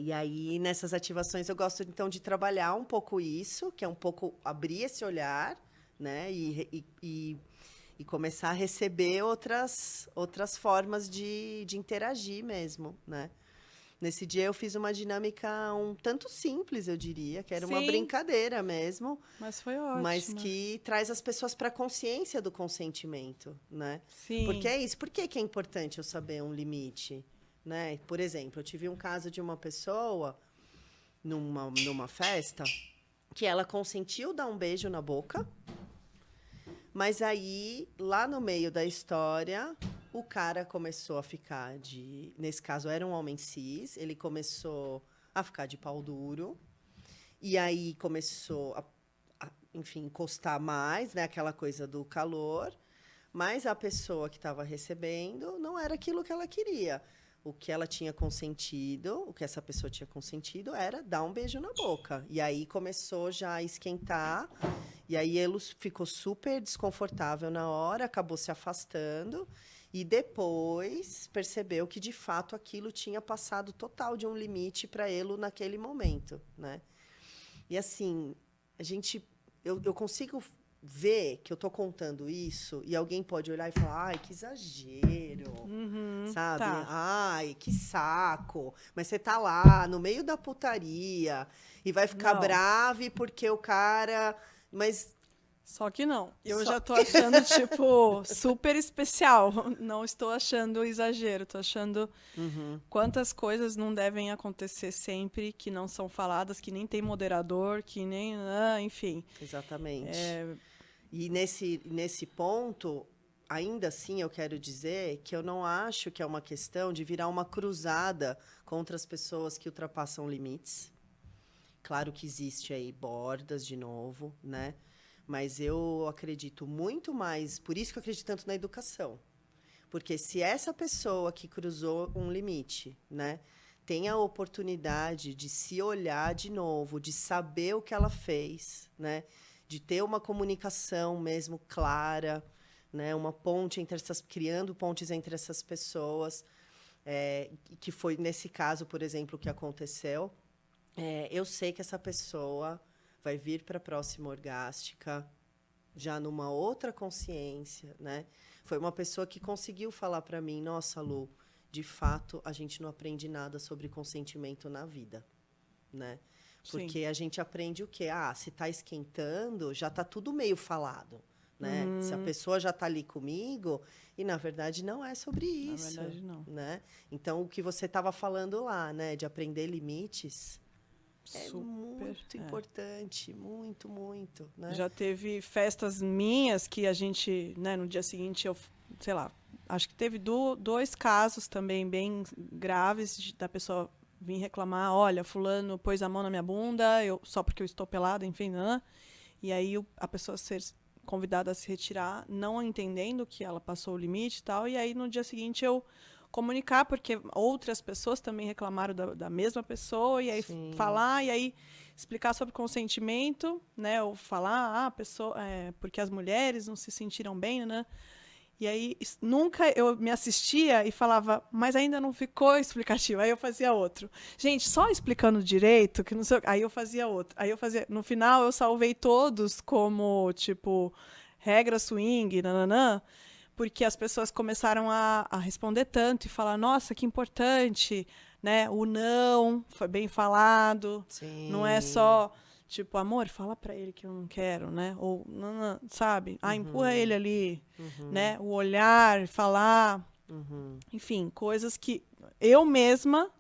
E aí, nessas ativações, eu gosto, então, de trabalhar um pouco isso, que é um pouco abrir esse olhar, né, e começar a receber outras formas de interagir mesmo, né. Nesse dia eu fiz uma dinâmica um tanto simples, eu diria, que era uma brincadeira mesmo. Mas foi ótimo. Mas que traz as pessoas para a consciência do consentimento, né? Sim. Porque é isso. Por que é importante eu saber um limite? Né? Por exemplo, eu tive um caso de uma pessoa numa festa que ela consentiu dar um beijo na boca, mas aí, lá no meio da história, o cara começou a ficar nesse caso, era um homem cis, ele começou a ficar de pau duro, e aí começou enfim, encostar mais, né? Aquela coisa do calor, mas a pessoa que estava recebendo não era aquilo que ela queria. o que ela tinha consentido, o que essa pessoa tinha consentido era dar um beijo na boca. E aí começou já a esquentar, e aí ele ficou super desconfortável na hora, acabou se afastando, e depois percebeu que, de fato, aquilo tinha passado total de um limite para ele naquele momento, né? E assim, eu consigo ver que eu tô contando isso e alguém pode olhar e falar, ai, que exagero, sabe? Tá. Ai, que saco. Mas você tá lá no meio da putaria e vai ficar Não. brave porque o cara... Mas Só que não. Eu Só já tô achando, tipo, super especial. Não estou achando exagero. Tô achando quantas coisas não devem acontecer sempre, que não são faladas, que nem tem moderador, que nem... enfim. exatamente. E nesse ponto, ainda assim, eu quero dizer que eu não acho que é uma questão de virar uma cruzada contra as pessoas que ultrapassam limites. Claro que existe aí bordas, de novo, né? Mas eu acredito muito mais, por isso que eu acredito tanto na educação. Porque se essa pessoa que cruzou um limite, né, tem a oportunidade de se olhar de novo, de saber o que ela fez, né, de ter uma comunicação mesmo clara, né, uma ponte entre criando pontes entre essas pessoas, que foi nesse caso, por exemplo, o que aconteceu. Eu sei que essa pessoa vai vir para a próxima orgástica já numa outra consciência, né? Foi uma pessoa que conseguiu falar para mim, nossa, Lu, de fato, a gente não aprende nada sobre consentimento na vida, né? Porque a gente aprende o quê? Ah, se está esquentando, já está tudo meio falado, né? Se a pessoa já está ali comigo, e na verdade não é sobre isso. Na verdade, não. Né? Então, o que você estava falando lá, né, de aprender limites, é muito importante, muito, muito, né? Já teve festas minhas que a gente, né, no dia seguinte, sei lá, acho que teve dois casos também bem graves da pessoa vir reclamar, olha, fulano pôs a mão na minha bunda, só porque eu estou pelada, enfim, e aí a pessoa ser convidada a se retirar, não entendendo que ela passou o limite e tal, e aí no dia seguinte eu comunicar, porque outras pessoas também reclamaram da mesma pessoa, e aí falar, e aí explicar sobre consentimento, né? Ou falar, a pessoa, porque as mulheres não se sentiram bem, né? E aí nunca eu me assistia e falava, mas ainda não ficou explicativo. Aí eu fazia outro. Gente, só explicando direito, que não sei. Aí eu fazia outro. Aí eu fazia. No final eu salvei todos como, tipo, regra swing, nananã, porque as pessoas começaram a responder tanto e falar, nossa, que importante, né? O não foi bem falado. Sim. Não é só, tipo, amor, fala pra ele que eu não quero, né? Ou, não, sabe? Empurra ele ali, né? O olhar, falar. Enfim, coisas que eu mesma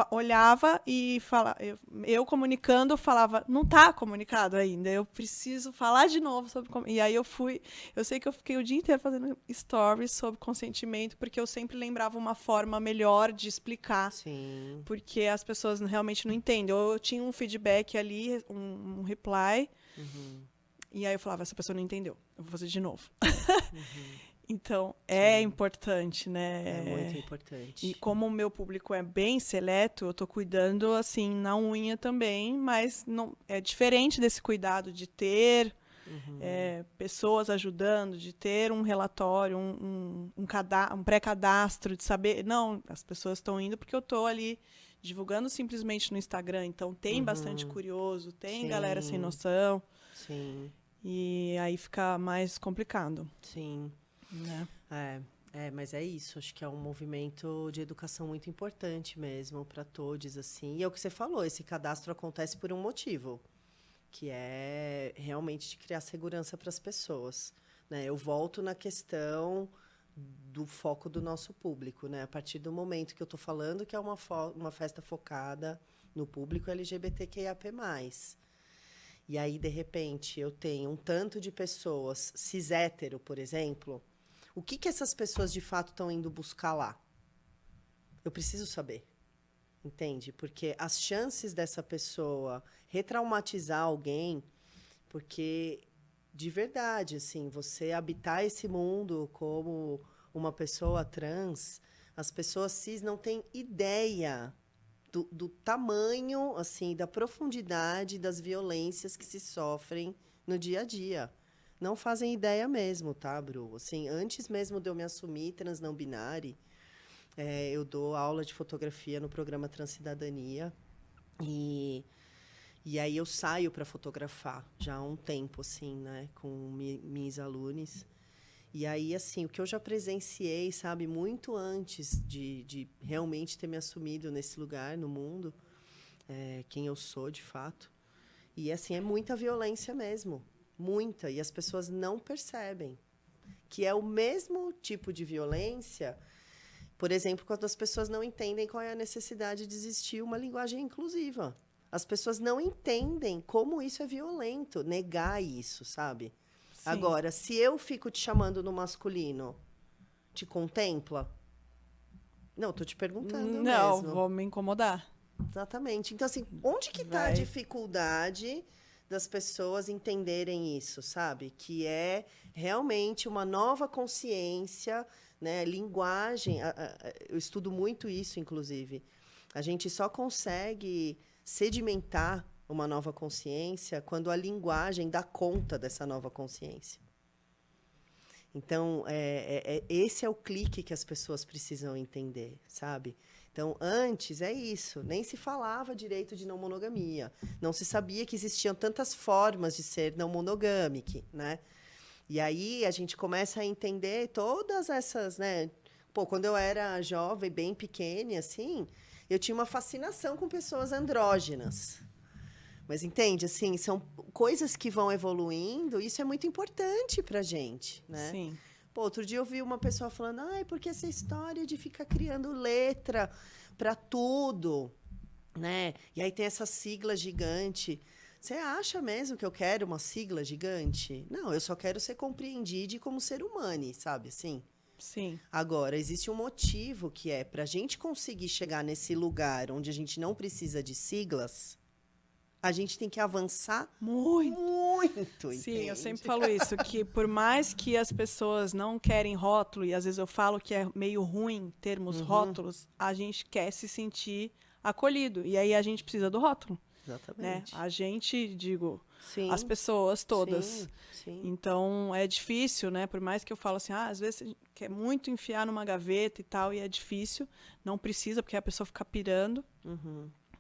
olhava e falava, eu comunicando, falava, não está comunicado ainda, eu preciso falar de novo sobre... E aí eu sei que eu fiquei o dia inteiro fazendo stories sobre consentimento, porque eu sempre lembrava uma forma melhor de explicar. Sim. Porque as pessoas realmente não entendem. Ou eu tinha um feedback ali, um reply, e aí eu falava, essa pessoa não entendeu, eu vou fazer de novo. Então, é importante, né? É muito importante. E como o meu público é bem seleto, eu estou cuidando, assim, na unha também, mas não, é diferente desse cuidado de ter pessoas ajudando, de ter um relatório, um pré-cadastro, de saber... Não, as pessoas estão indo porque eu estou ali divulgando simplesmente no Instagram, então tem bastante curioso, tem galera sem noção. Sim. E aí fica mais complicado. Sim. Né? Mas é isso, acho que é um movimento de educação muito importante mesmo para todos, assim. E é o que você falou, esse cadastro acontece por um motivo, que é realmente de criar segurança para as pessoas, né? Eu volto na questão do foco do nosso público, né? A partir do momento que eu estou falando que é uma festa focada no público LGBTQIAP+. E aí, de repente, eu tenho um tanto de pessoas cis-hétero, por exemplo. O que essas pessoas, de fato, estão indo buscar lá? Eu preciso saber, entende? Porque as chances dessa pessoa retraumatizar alguém, porque, de verdade, assim, você habitar esse mundo como uma pessoa trans, As pessoas cis não têm ideia do tamanho, assim, da profundidade das violências que se sofrem no dia a dia. Não fazem ideia mesmo, tá, Bru? Assim, antes mesmo de eu me assumir trans não binária, eu dou aula de fotografia no programa Transcidadania. E aí eu saio para fotografar já há um tempo, assim, né, com minhas alunos. E aí, assim, o que eu já presenciei, sabe, muito antes de realmente ter me assumido nesse lugar no mundo, quem eu sou, de fato. E, assim, é muita violência mesmo, muita. E as pessoas não percebem que é o mesmo tipo de violência, por exemplo, quando as pessoas não entendem qual é a necessidade de existir uma linguagem inclusiva. As pessoas não entendem como isso é violento, negar isso, sabe? Sim. Agora, se eu fico te chamando no masculino, te contempla? Não, tô te perguntando Não, mesmo. vou me incomodar. Exatamente. Então, assim, onde que está a dificuldade das pessoas entenderem isso, sabe? Que é realmente uma nova consciência, né? Linguagem. Eu estudo muito isso, inclusive. A gente só consegue sedimentar uma nova consciência quando a linguagem dá conta dessa nova consciência. Então, esse é o clique que as pessoas precisam entender, sabe? Então, antes é isso, nem se falava direito de não monogamia, não se sabia que existiam tantas formas de ser não monogâmico, né? E aí a gente começa a entender todas essas, né? Pô, quando eu era jovem, bem pequena, assim, eu tinha uma fascinação com pessoas andrógenas. Mas entende, assim, são coisas que vão evoluindo, isso é muito importante pra gente, né? Sim. Pô, outro dia eu vi uma pessoa falando, ai, porque essa história de ficar criando letra para tudo, né? E aí tem essa sigla gigante. Você acha mesmo que eu quero uma sigla gigante? Não, eu só quero ser compreendido como ser humano, sabe assim? Sim. Agora, existe um motivo que é para a gente conseguir chegar nesse lugar onde a gente não precisa de siglas, a gente tem que avançar muito, Sim, entende? eu sempre falo isso, que por mais que as pessoas não querem rótulo, e às vezes eu falo que é meio ruim termos rótulos, a gente quer se sentir acolhido. E aí a gente precisa do rótulo. Exatamente. Né? A gente, digo, Sim, as pessoas todas. sim, sim. Então, é difícil, né? Por mais que eu falo assim, às vezes a gente quer muito enfiar numa gaveta e tal, e é difícil. Não precisa, porque a pessoa fica pirando.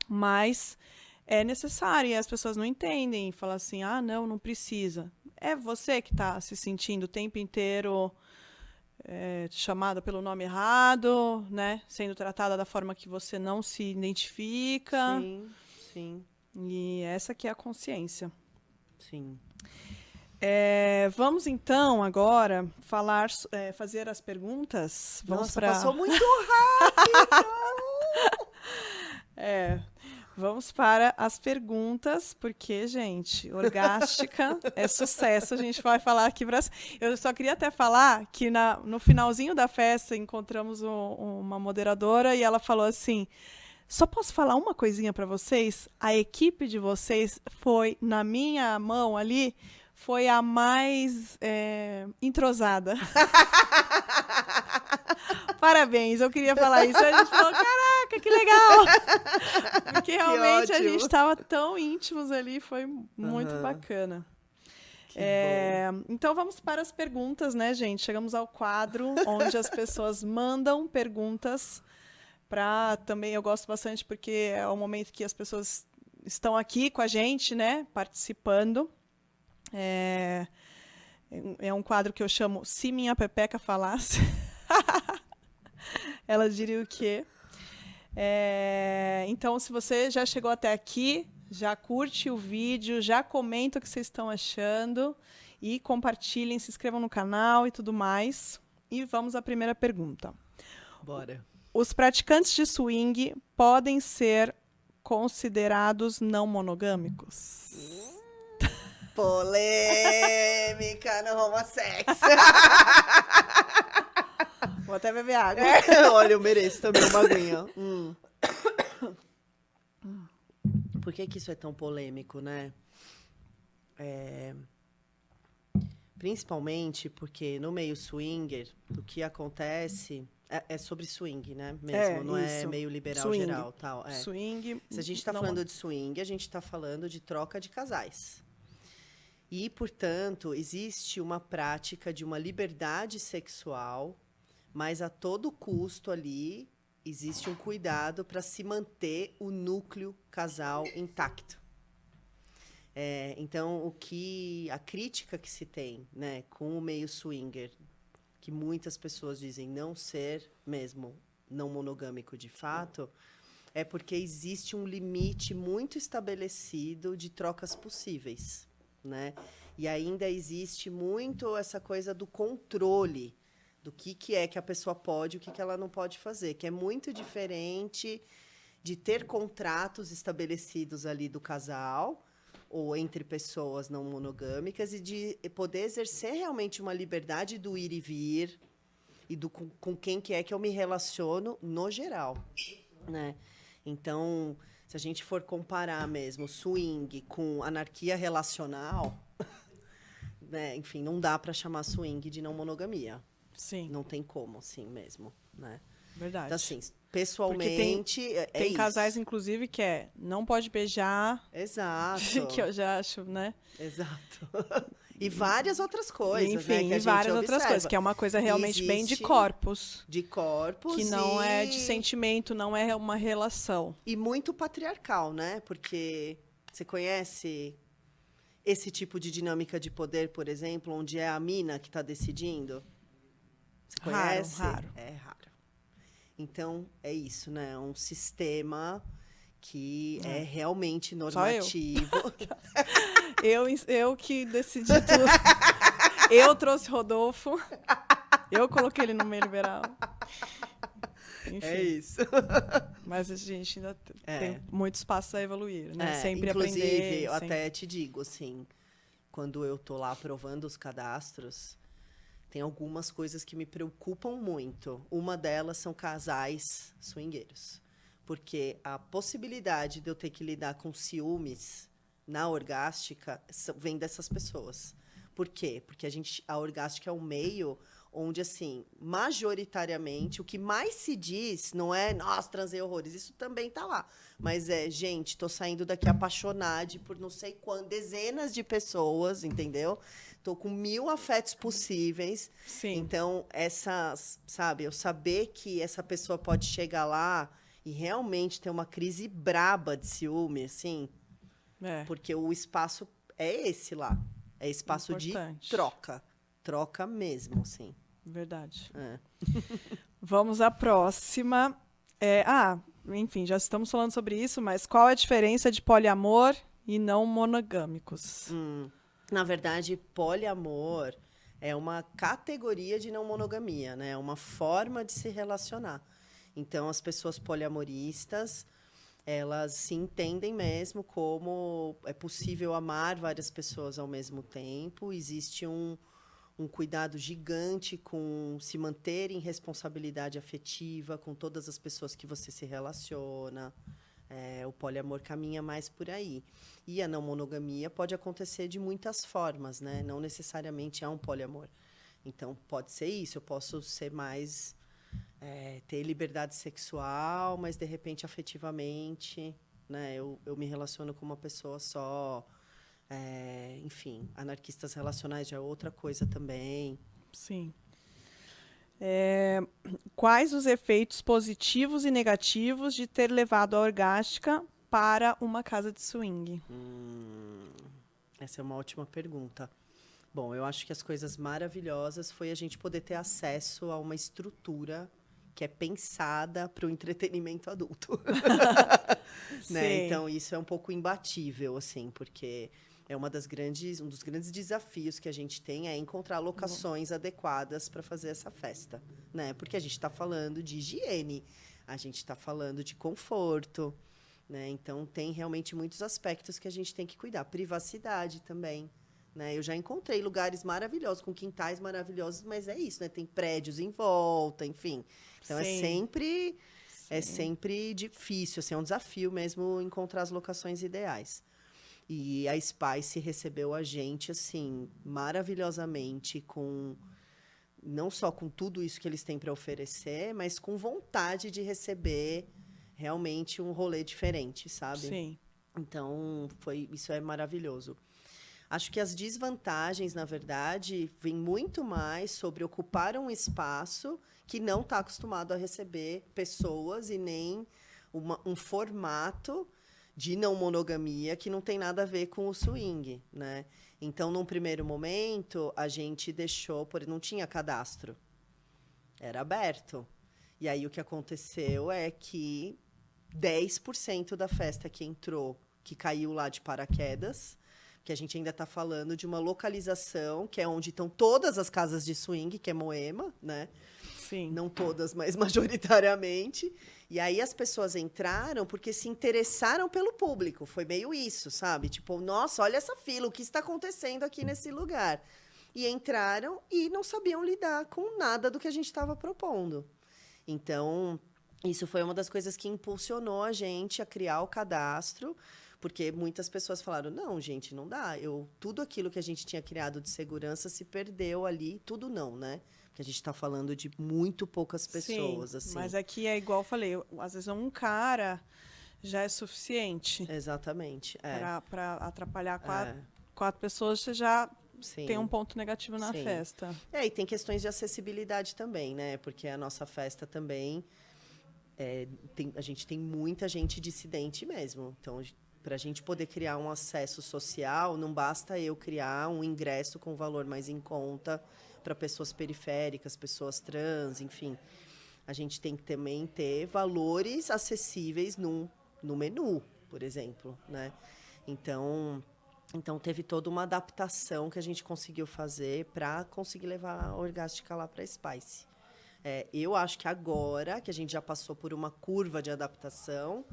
Mas é necessário, e as pessoas não entendem. E falam assim, não precisa. É você que está se sentindo o tempo inteiro chamada pelo nome errado, né? Sendo tratada da forma que você não se identifica. Sim, sim. E essa que é a consciência. Sim. Vamos então agora fazer as perguntas. Vamos Nossa, passou muito rápido! Vamos para as perguntas, porque, gente, orgástica é sucesso. A gente vai falar aqui. Eu só queria até falar que no finalzinho da festa encontramos uma moderadora e ela falou assim: só posso falar uma coisinha para vocês? A equipe de vocês foi, na minha mão ali, foi a mais entrosada. Parabéns, eu queria falar isso. A gente falou, caraca, que legal! Porque realmente a gente estava tão íntimos ali, foi muito bacana. Então vamos para as perguntas, né, gente? Chegamos ao quadro onde as pessoas mandam perguntas. Também eu gosto bastante porque é o momento que as pessoas estão aqui com a gente, né, participando. É um quadro que eu chamo Se Minha Pepeca Falasse. Ela diria o quê? Então, se você já chegou até aqui, já curte o vídeo, já comenta o que vocês estão achando e compartilhem, se inscrevam no canal e tudo mais. E vamos à primeira pergunta. Bora. Os praticantes de swing podem ser considerados não monogâmicos? Polêmica no homossexo. Vou até beber água. Olha, eu mereço também uma aguinha. Por que isso é tão polêmico, né? Principalmente porque no meio swinger, o que acontece é sobre swing, né? Mesmo, não é isso. meio liberal Swing. geral, tal. Swing. Se a gente está não- falando de swing, a gente está falando de troca de casais. E, portanto, existe uma prática de uma liberdade sexual, mas a todo custo ali existe um cuidado para se manter o núcleo casal intacto. Então, a crítica que se tem, né, com o meio swinger, que muitas pessoas dizem não ser mesmo não monogâmico de fato, é porque existe um limite muito estabelecido de trocas possíveis, né? E ainda existe muito essa coisa do controle do que é que a pessoa pode e o que ela não pode fazer, que é muito diferente de ter contratos estabelecidos ali do casal ou entre pessoas não monogâmicas e de poder exercer realmente uma liberdade do ir e vir e com quem que é que eu me relaciono no geral, né? Então, se a gente for comparar mesmo swing com anarquia relacional, né? Enfim, não dá para chamar swing de não monogamia. Sim. Não tem como, assim mesmo, né? Verdade. Então, assim, pessoalmente, tem casais, isso. inclusive, que não pode beijar. Exato. Que eu já acho, né? Exato. E várias outras coisas, Enfim, né? Que a e gente várias outras observa. coisas, que é uma coisa realmente bem de Existe corpos. De corpos. Que não é de sentimento, não é uma relação. E muito patriarcal, né? Porque você conhece esse tipo de dinâmica de poder, por exemplo, onde é a mina que está decidindo? Você conhece? Raro. É raro. Então, é isso, né? É um sistema que é realmente normativo. Eu que decidi tudo. Eu trouxe Rodolfo. Eu coloquei ele no meio liberal. Enfim. É isso. Mas a gente ainda tem muito espaço a evoluir, né? Sempre inclusive, aprender. Eu até te digo, assim, quando eu tô lá aprovando os cadastros, tem algumas coisas que me preocupam muito. Uma delas são casais swingueiros. Porque a possibilidade de eu ter que lidar com ciúmes na orgástica vem dessas pessoas. Por quê? Porque a orgástica é um meio onde, assim, majoritariamente, o que mais se diz não é, nossa, transei horrores, isso também tá lá. Mas gente, tô saindo daqui apaixonada por não sei quantas, dezenas de pessoas, entendeu? Tô com 1000 afetos possíveis. Sim. Então, eu saber que essa pessoa pode chegar lá e realmente ter uma crise braba de ciúme, assim, porque o espaço é esse lá. É espaço importante. De troca. Troca mesmo, assim. Verdade. Vamos à próxima. Enfim, já estamos falando sobre isso, mas qual é a diferença de poliamor e não monogâmicos? Na verdade, poliamor é uma categoria de não monogamia, né? É uma forma de se relacionar. Então, as pessoas poliamoristas, elas se entendem mesmo como é possível amar várias pessoas ao mesmo tempo. Existe um cuidado gigante com se manter em responsabilidade afetiva com todas as pessoas que você se relaciona. O poliamor caminha mais por aí. E a não monogamia pode acontecer de muitas formas, né? Não necessariamente é um poliamor. Então, pode ser isso. Eu posso ser mais... ter liberdade sexual, mas, de repente, afetivamente, né? Eu me relaciono com uma pessoa só. Enfim, anarquistas relacionais já é outra coisa também. Sim. Quais os efeitos positivos e negativos de ter levado a orgástica para uma casa de swing? Essa é uma ótima pergunta. Bom, eu acho que as coisas maravilhosas foi a gente poder ter acesso a uma estrutura que é pensada para o entretenimento adulto. Né? Então, isso é um pouco imbatível, assim, porque é um dos grandes desafios que a gente tem é encontrar locações adequadas para fazer essa festa, né? Porque a gente está falando de higiene, a gente está falando de conforto, né? Então, tem realmente muitos aspectos que a gente tem que cuidar. Privacidade também, né? Eu já encontrei lugares maravilhosos, com quintais maravilhosos, mas é isso, né? Tem prédios em volta, enfim. Então, é sempre difícil, assim, é um desafio mesmo encontrar as locações ideais. E a Spice recebeu a gente, assim, maravilhosamente, não só com tudo isso que eles têm para oferecer, mas com vontade de receber realmente um rolê diferente, sabe? Sim. Então, isso é maravilhoso. Acho que as desvantagens, na verdade, vêm muito mais sobre ocupar um espaço que não está acostumado a receber pessoas e nem um formato de não monogamia que não tem nada a ver com o swing, né? Então, num primeiro momento, a gente deixou, não tinha cadastro, era aberto. E aí o que aconteceu é que 10% da festa que entrou, que caiu lá de paraquedas, que a gente ainda está falando de uma localização, que é onde estão todas as casas de swing, que é Moema, né? Sim. Não todas, mas majoritariamente. E aí as pessoas entraram porque se interessaram pelo público. Foi meio isso, sabe? Tipo, nossa, olha essa fila, o que está acontecendo aqui nesse lugar? E entraram e não sabiam lidar com nada do que a gente estava propondo. Então, isso foi uma das coisas que impulsionou a gente a criar o cadastro, porque muitas pessoas falaram, não, gente, não dá. Tudo aquilo que a gente tinha criado de segurança se perdeu ali, tudo não, né? Porque a gente está falando de muito poucas pessoas. Sim, assim. mas aqui é igual eu falei, às vezes um cara já é suficiente. Exatamente. Para atrapalhar quatro pessoas, você já Sim. tem um ponto negativo na Sim. festa. E tem questões de acessibilidade também, né? Porque a nossa festa também, a gente tem muita gente dissidente mesmo. Então, para a gente poder criar um acesso social, não basta eu criar um ingresso com valor mais em conta para pessoas periféricas, pessoas trans, enfim. A gente tem que também ter valores acessíveis no menu, por exemplo, né? Então, teve toda uma adaptação que a gente conseguiu fazer para conseguir levar a Orgástica lá para a Spice. Eu acho que agora que a gente já passou por uma curva de adaptação,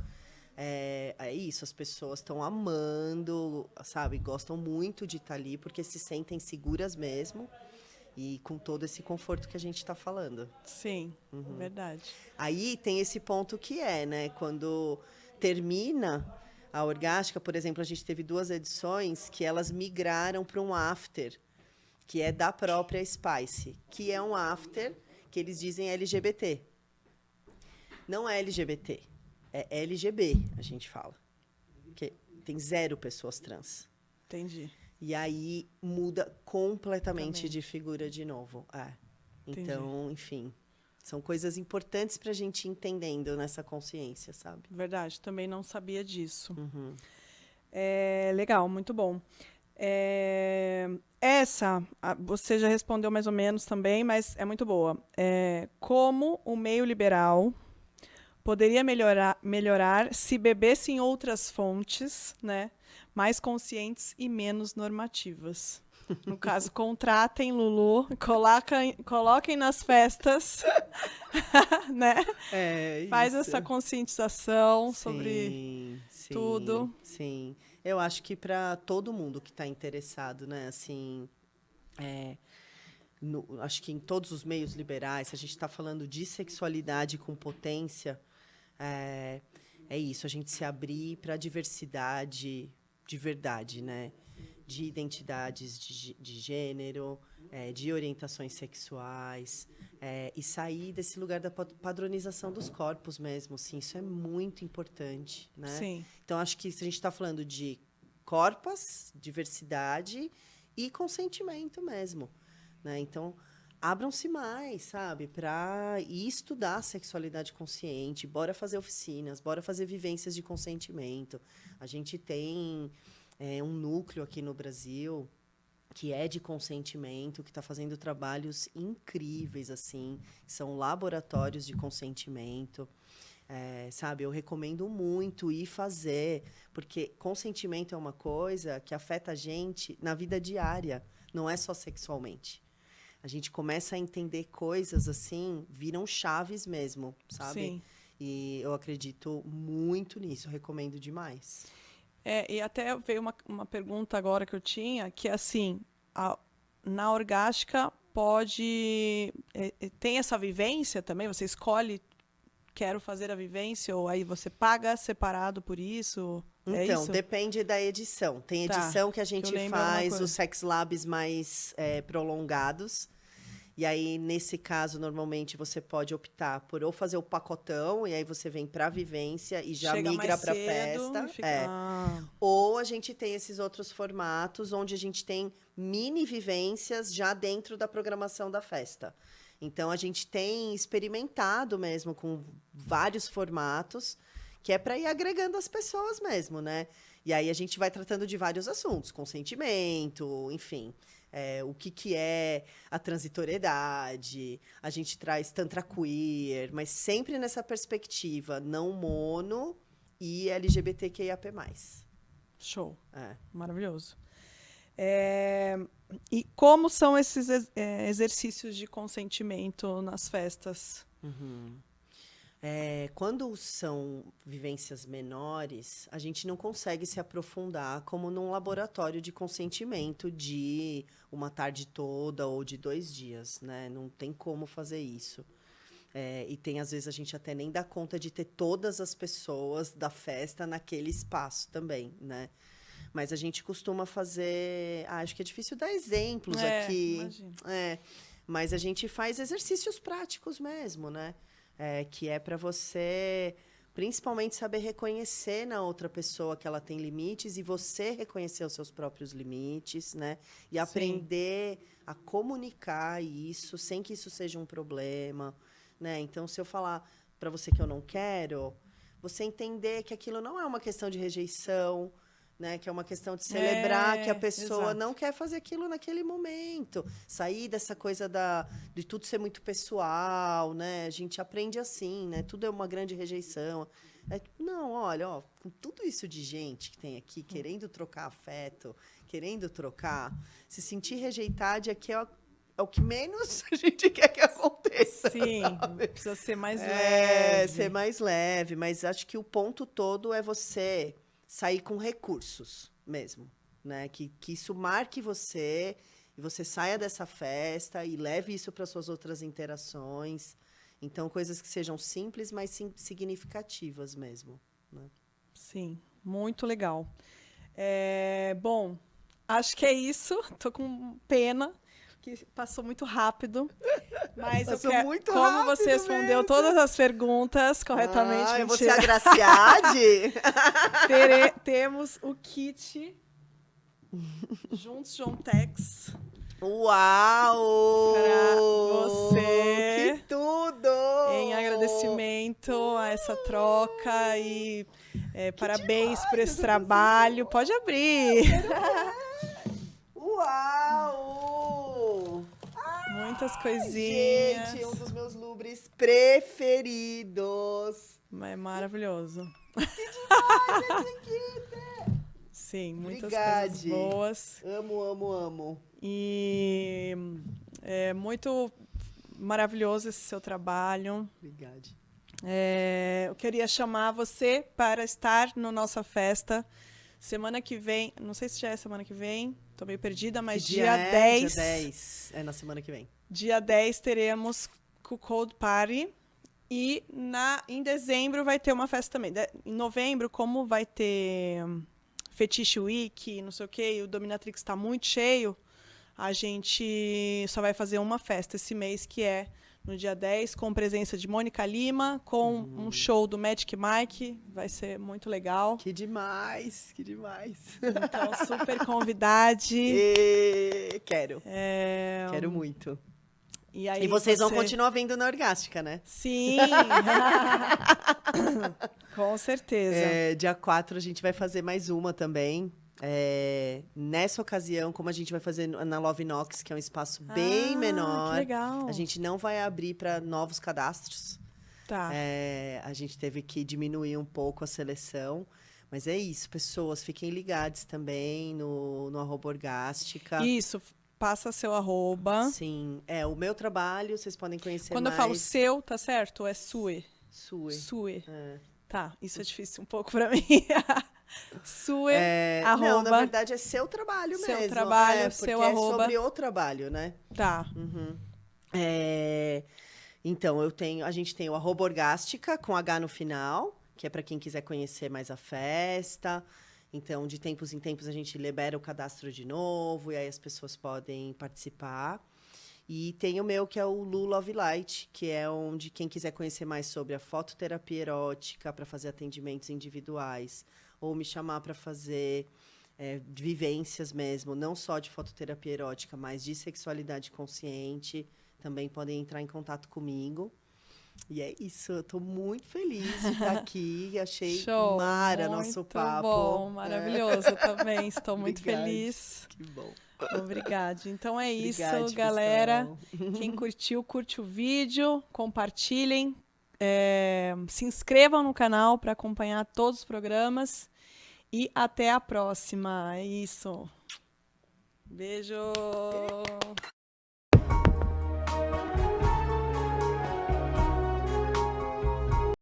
é isso, as pessoas estão amando, sabe? Gostam muito de estar ali, porque se sentem seguras mesmo e com todo esse conforto que a gente está falando. Sim, verdade. Aí tem esse ponto que né? Quando termina a Orgástica, por exemplo, a gente teve 2 edições que elas migraram para um after, que é da própria Spice, que é um after que eles dizem LGBT. Não é LGBT, é LGB, a gente fala. Porque tem 0 pessoas trans. Entendi. E aí muda completamente de figura de novo. Então, enfim, são coisas importantes para a gente ir entendendo nessa consciência, sabe? Verdade, também não sabia disso. Legal, muito bom. Você já respondeu mais ou menos também, mas é muito boa. Como o meio liberal poderia melhorar se bebesse em outras fontes, né, mais conscientes e menos normativas? No caso, contratem Lulu, coloquem nas festas, né? Faz essa conscientização sobre tudo. Sim. Eu acho que para todo mundo que está interessado, né? Assim, acho que em todos os meios liberais, se a gente está falando de sexualidade com potência, é isso, a gente se abrir para a diversidade de verdade, né? De identidades de gênero, de orientações sexuais, e sair desse lugar da padronização dos corpos mesmo. Assim, isso é muito importante, né? Sim. Então, acho que se a gente está falando de corpos, diversidade e consentimento mesmo, né? Então, abram-se mais, sabe? Para ir estudar sexualidade consciente, bora fazer oficinas, bora fazer vivências de consentimento. A gente tem um núcleo aqui no Brasil que é de consentimento, que está fazendo trabalhos incríveis, assim, são laboratórios de consentimento. Sabe, eu recomendo muito ir fazer, porque consentimento é uma coisa que afeta a gente na vida diária, não é só sexualmente. A gente começa a entender coisas assim, viram chaves mesmo, sabe? Sim. E eu acredito muito nisso, recomendo demais. E até veio uma pergunta agora que eu tinha, que assim, na Orgástica tem essa vivência também? Você escolhe, quero fazer a vivência, ou aí você paga separado por isso? É Então, isso? depende da edição. Tem Tá, edição que a que eu gente lembro uma faz coisa. os sex labs mais prolongados. E aí, nesse caso, normalmente você pode optar por ou fazer o pacotão, e aí você vem para a vivência e já Chega migra mais para cedo festa. e fica... Ah, Ou a gente tem esses outros formatos onde a gente tem mini vivências já dentro da programação da festa. Então a gente tem experimentado mesmo com vários formatos, que é para ir agregando as pessoas mesmo, né? E aí a gente vai tratando de vários assuntos, consentimento, enfim, o que é a transitoriedade, a gente traz tantra queer, mas sempre nessa perspectiva não mono e LGBTQIAP+. show. É. Maravilhoso. E como são esses exercícios de consentimento nas festas? Quando são vivências menores, a gente não consegue se aprofundar como num laboratório de consentimento de uma tarde toda ou de 2 dias, né? Não tem como fazer isso. E tem, às vezes, a gente até nem dá conta de ter todas as pessoas da festa naquele espaço também, né? Mas a gente costuma fazer... acho que é difícil dar exemplos aqui. Imagino. Mas a gente faz exercícios práticos mesmo, né? Que é para você, principalmente, saber reconhecer na outra pessoa que ela tem limites e você reconhecer os seus próprios limites, né? E Sim. aprender a comunicar isso sem que isso seja um problema, né? Então, se eu falar para você que eu não quero, você entender que aquilo não é uma questão de rejeição, né? Que é uma questão de celebrar que a pessoa exato. não quer fazer aquilo naquele momento. Sair dessa coisa de tudo ser muito pessoal, né? A gente aprende assim, né? Tudo é uma grande rejeição. Não, olha, ó, com tudo isso de gente que tem aqui, querendo trocar afeto, querendo trocar, se sentir rejeitado aqui é o que menos a gente quer que aconteça. Sim, sabe? precisa ser mais leve. Ser mais leve, mas acho que o ponto todo é você sair com recursos mesmo, né? Que isso marque você e você saia dessa festa e leve isso para suas outras interações. Então, coisas que sejam simples, mas significativas mesmo, né? Sim, muito legal. Bom, acho que é isso. Tô com pena, que passou muito rápido. Mas Passou eu quero, muito como rápido você respondeu mesmo. todas as perguntas corretamente, Eu vou ser mentira. agraciade. Temos o kit Juntos Jontex Uau! para você, Que tudo! em agradecimento a essa troca e parabéns por esse trabalho. Pode abrir. Uau! Muitas coisinhas. Gente, um dos meus lubres preferidos. É maravilhoso. Sim, muitas coisas Obrigade. boas. Amo, amo, amo. E é muito maravilhoso esse seu trabalho. Obrigade. Eu queria chamar você para estar na nossa festa semana que vem. Não sei se já é semana que vem, tô meio perdida, mas dia 10. Dia 10. É na semana que vem. Dia 10 teremos o Cold Party. E em dezembro vai ter uma festa também. Em novembro, como vai ter Fetiche Week, não sei o quê, e o Dominatrix está muito cheio, a gente só vai fazer uma festa esse mês, que é no dia 10, com presença de Mônica Lima, com um show do Magic Mike. Vai ser muito legal. Que demais, que demais. Então, super convidade. Quero. Quero muito. E aí vocês vão continuar vindo na Orgástica, né? Sim! Com certeza. Dia 4 a gente vai fazer mais uma também. Nessa ocasião, como a gente vai fazer na Love Nox, que é um espaço bem menor. Que legal. A gente não vai abrir para novos cadastros. Tá. A gente teve que diminuir um pouco a seleção. Mas é isso, pessoas, fiquem ligados também no @Orgástica. Isso, passa seu @. Sim, o meu trabalho, vocês podem conhecer Quando mais. eu falo seu, tá certo? Ou é sue? Sue. Sue. Tá, isso é difícil um pouco pra mim. Sue, Não, na verdade é seu trabalho seu mesmo. Trabalho, porque seu é arroba. sobre o trabalho, né? Tá. Então, a gente tem o @Orgástica, com H no final, que é para quem quiser conhecer mais a festa. Então, de tempos em tempos, a gente libera o cadastro de novo, e aí as pessoas podem participar. E tem o meu, que é o Lu Love Light, que é onde quem quiser conhecer mais sobre a fototerapia erótica, para fazer atendimentos individuais, ou me chamar para fazer vivências mesmo, não só de fototerapia erótica, mas de sexualidade consciente, também podem entrar em contato comigo. E é isso, eu tô muito feliz de estar aqui. Achei Show, mara nosso muito papo. bom, maravilhoso. Eu também estou muito Obrigada. feliz. Que bom. Obrigada. Então é isso, Obrigada, galera. pessoal. Quem curtiu, curte o vídeo, compartilhem, se inscrevam no canal para acompanhar todos os programas e até a próxima. É isso. Beijo!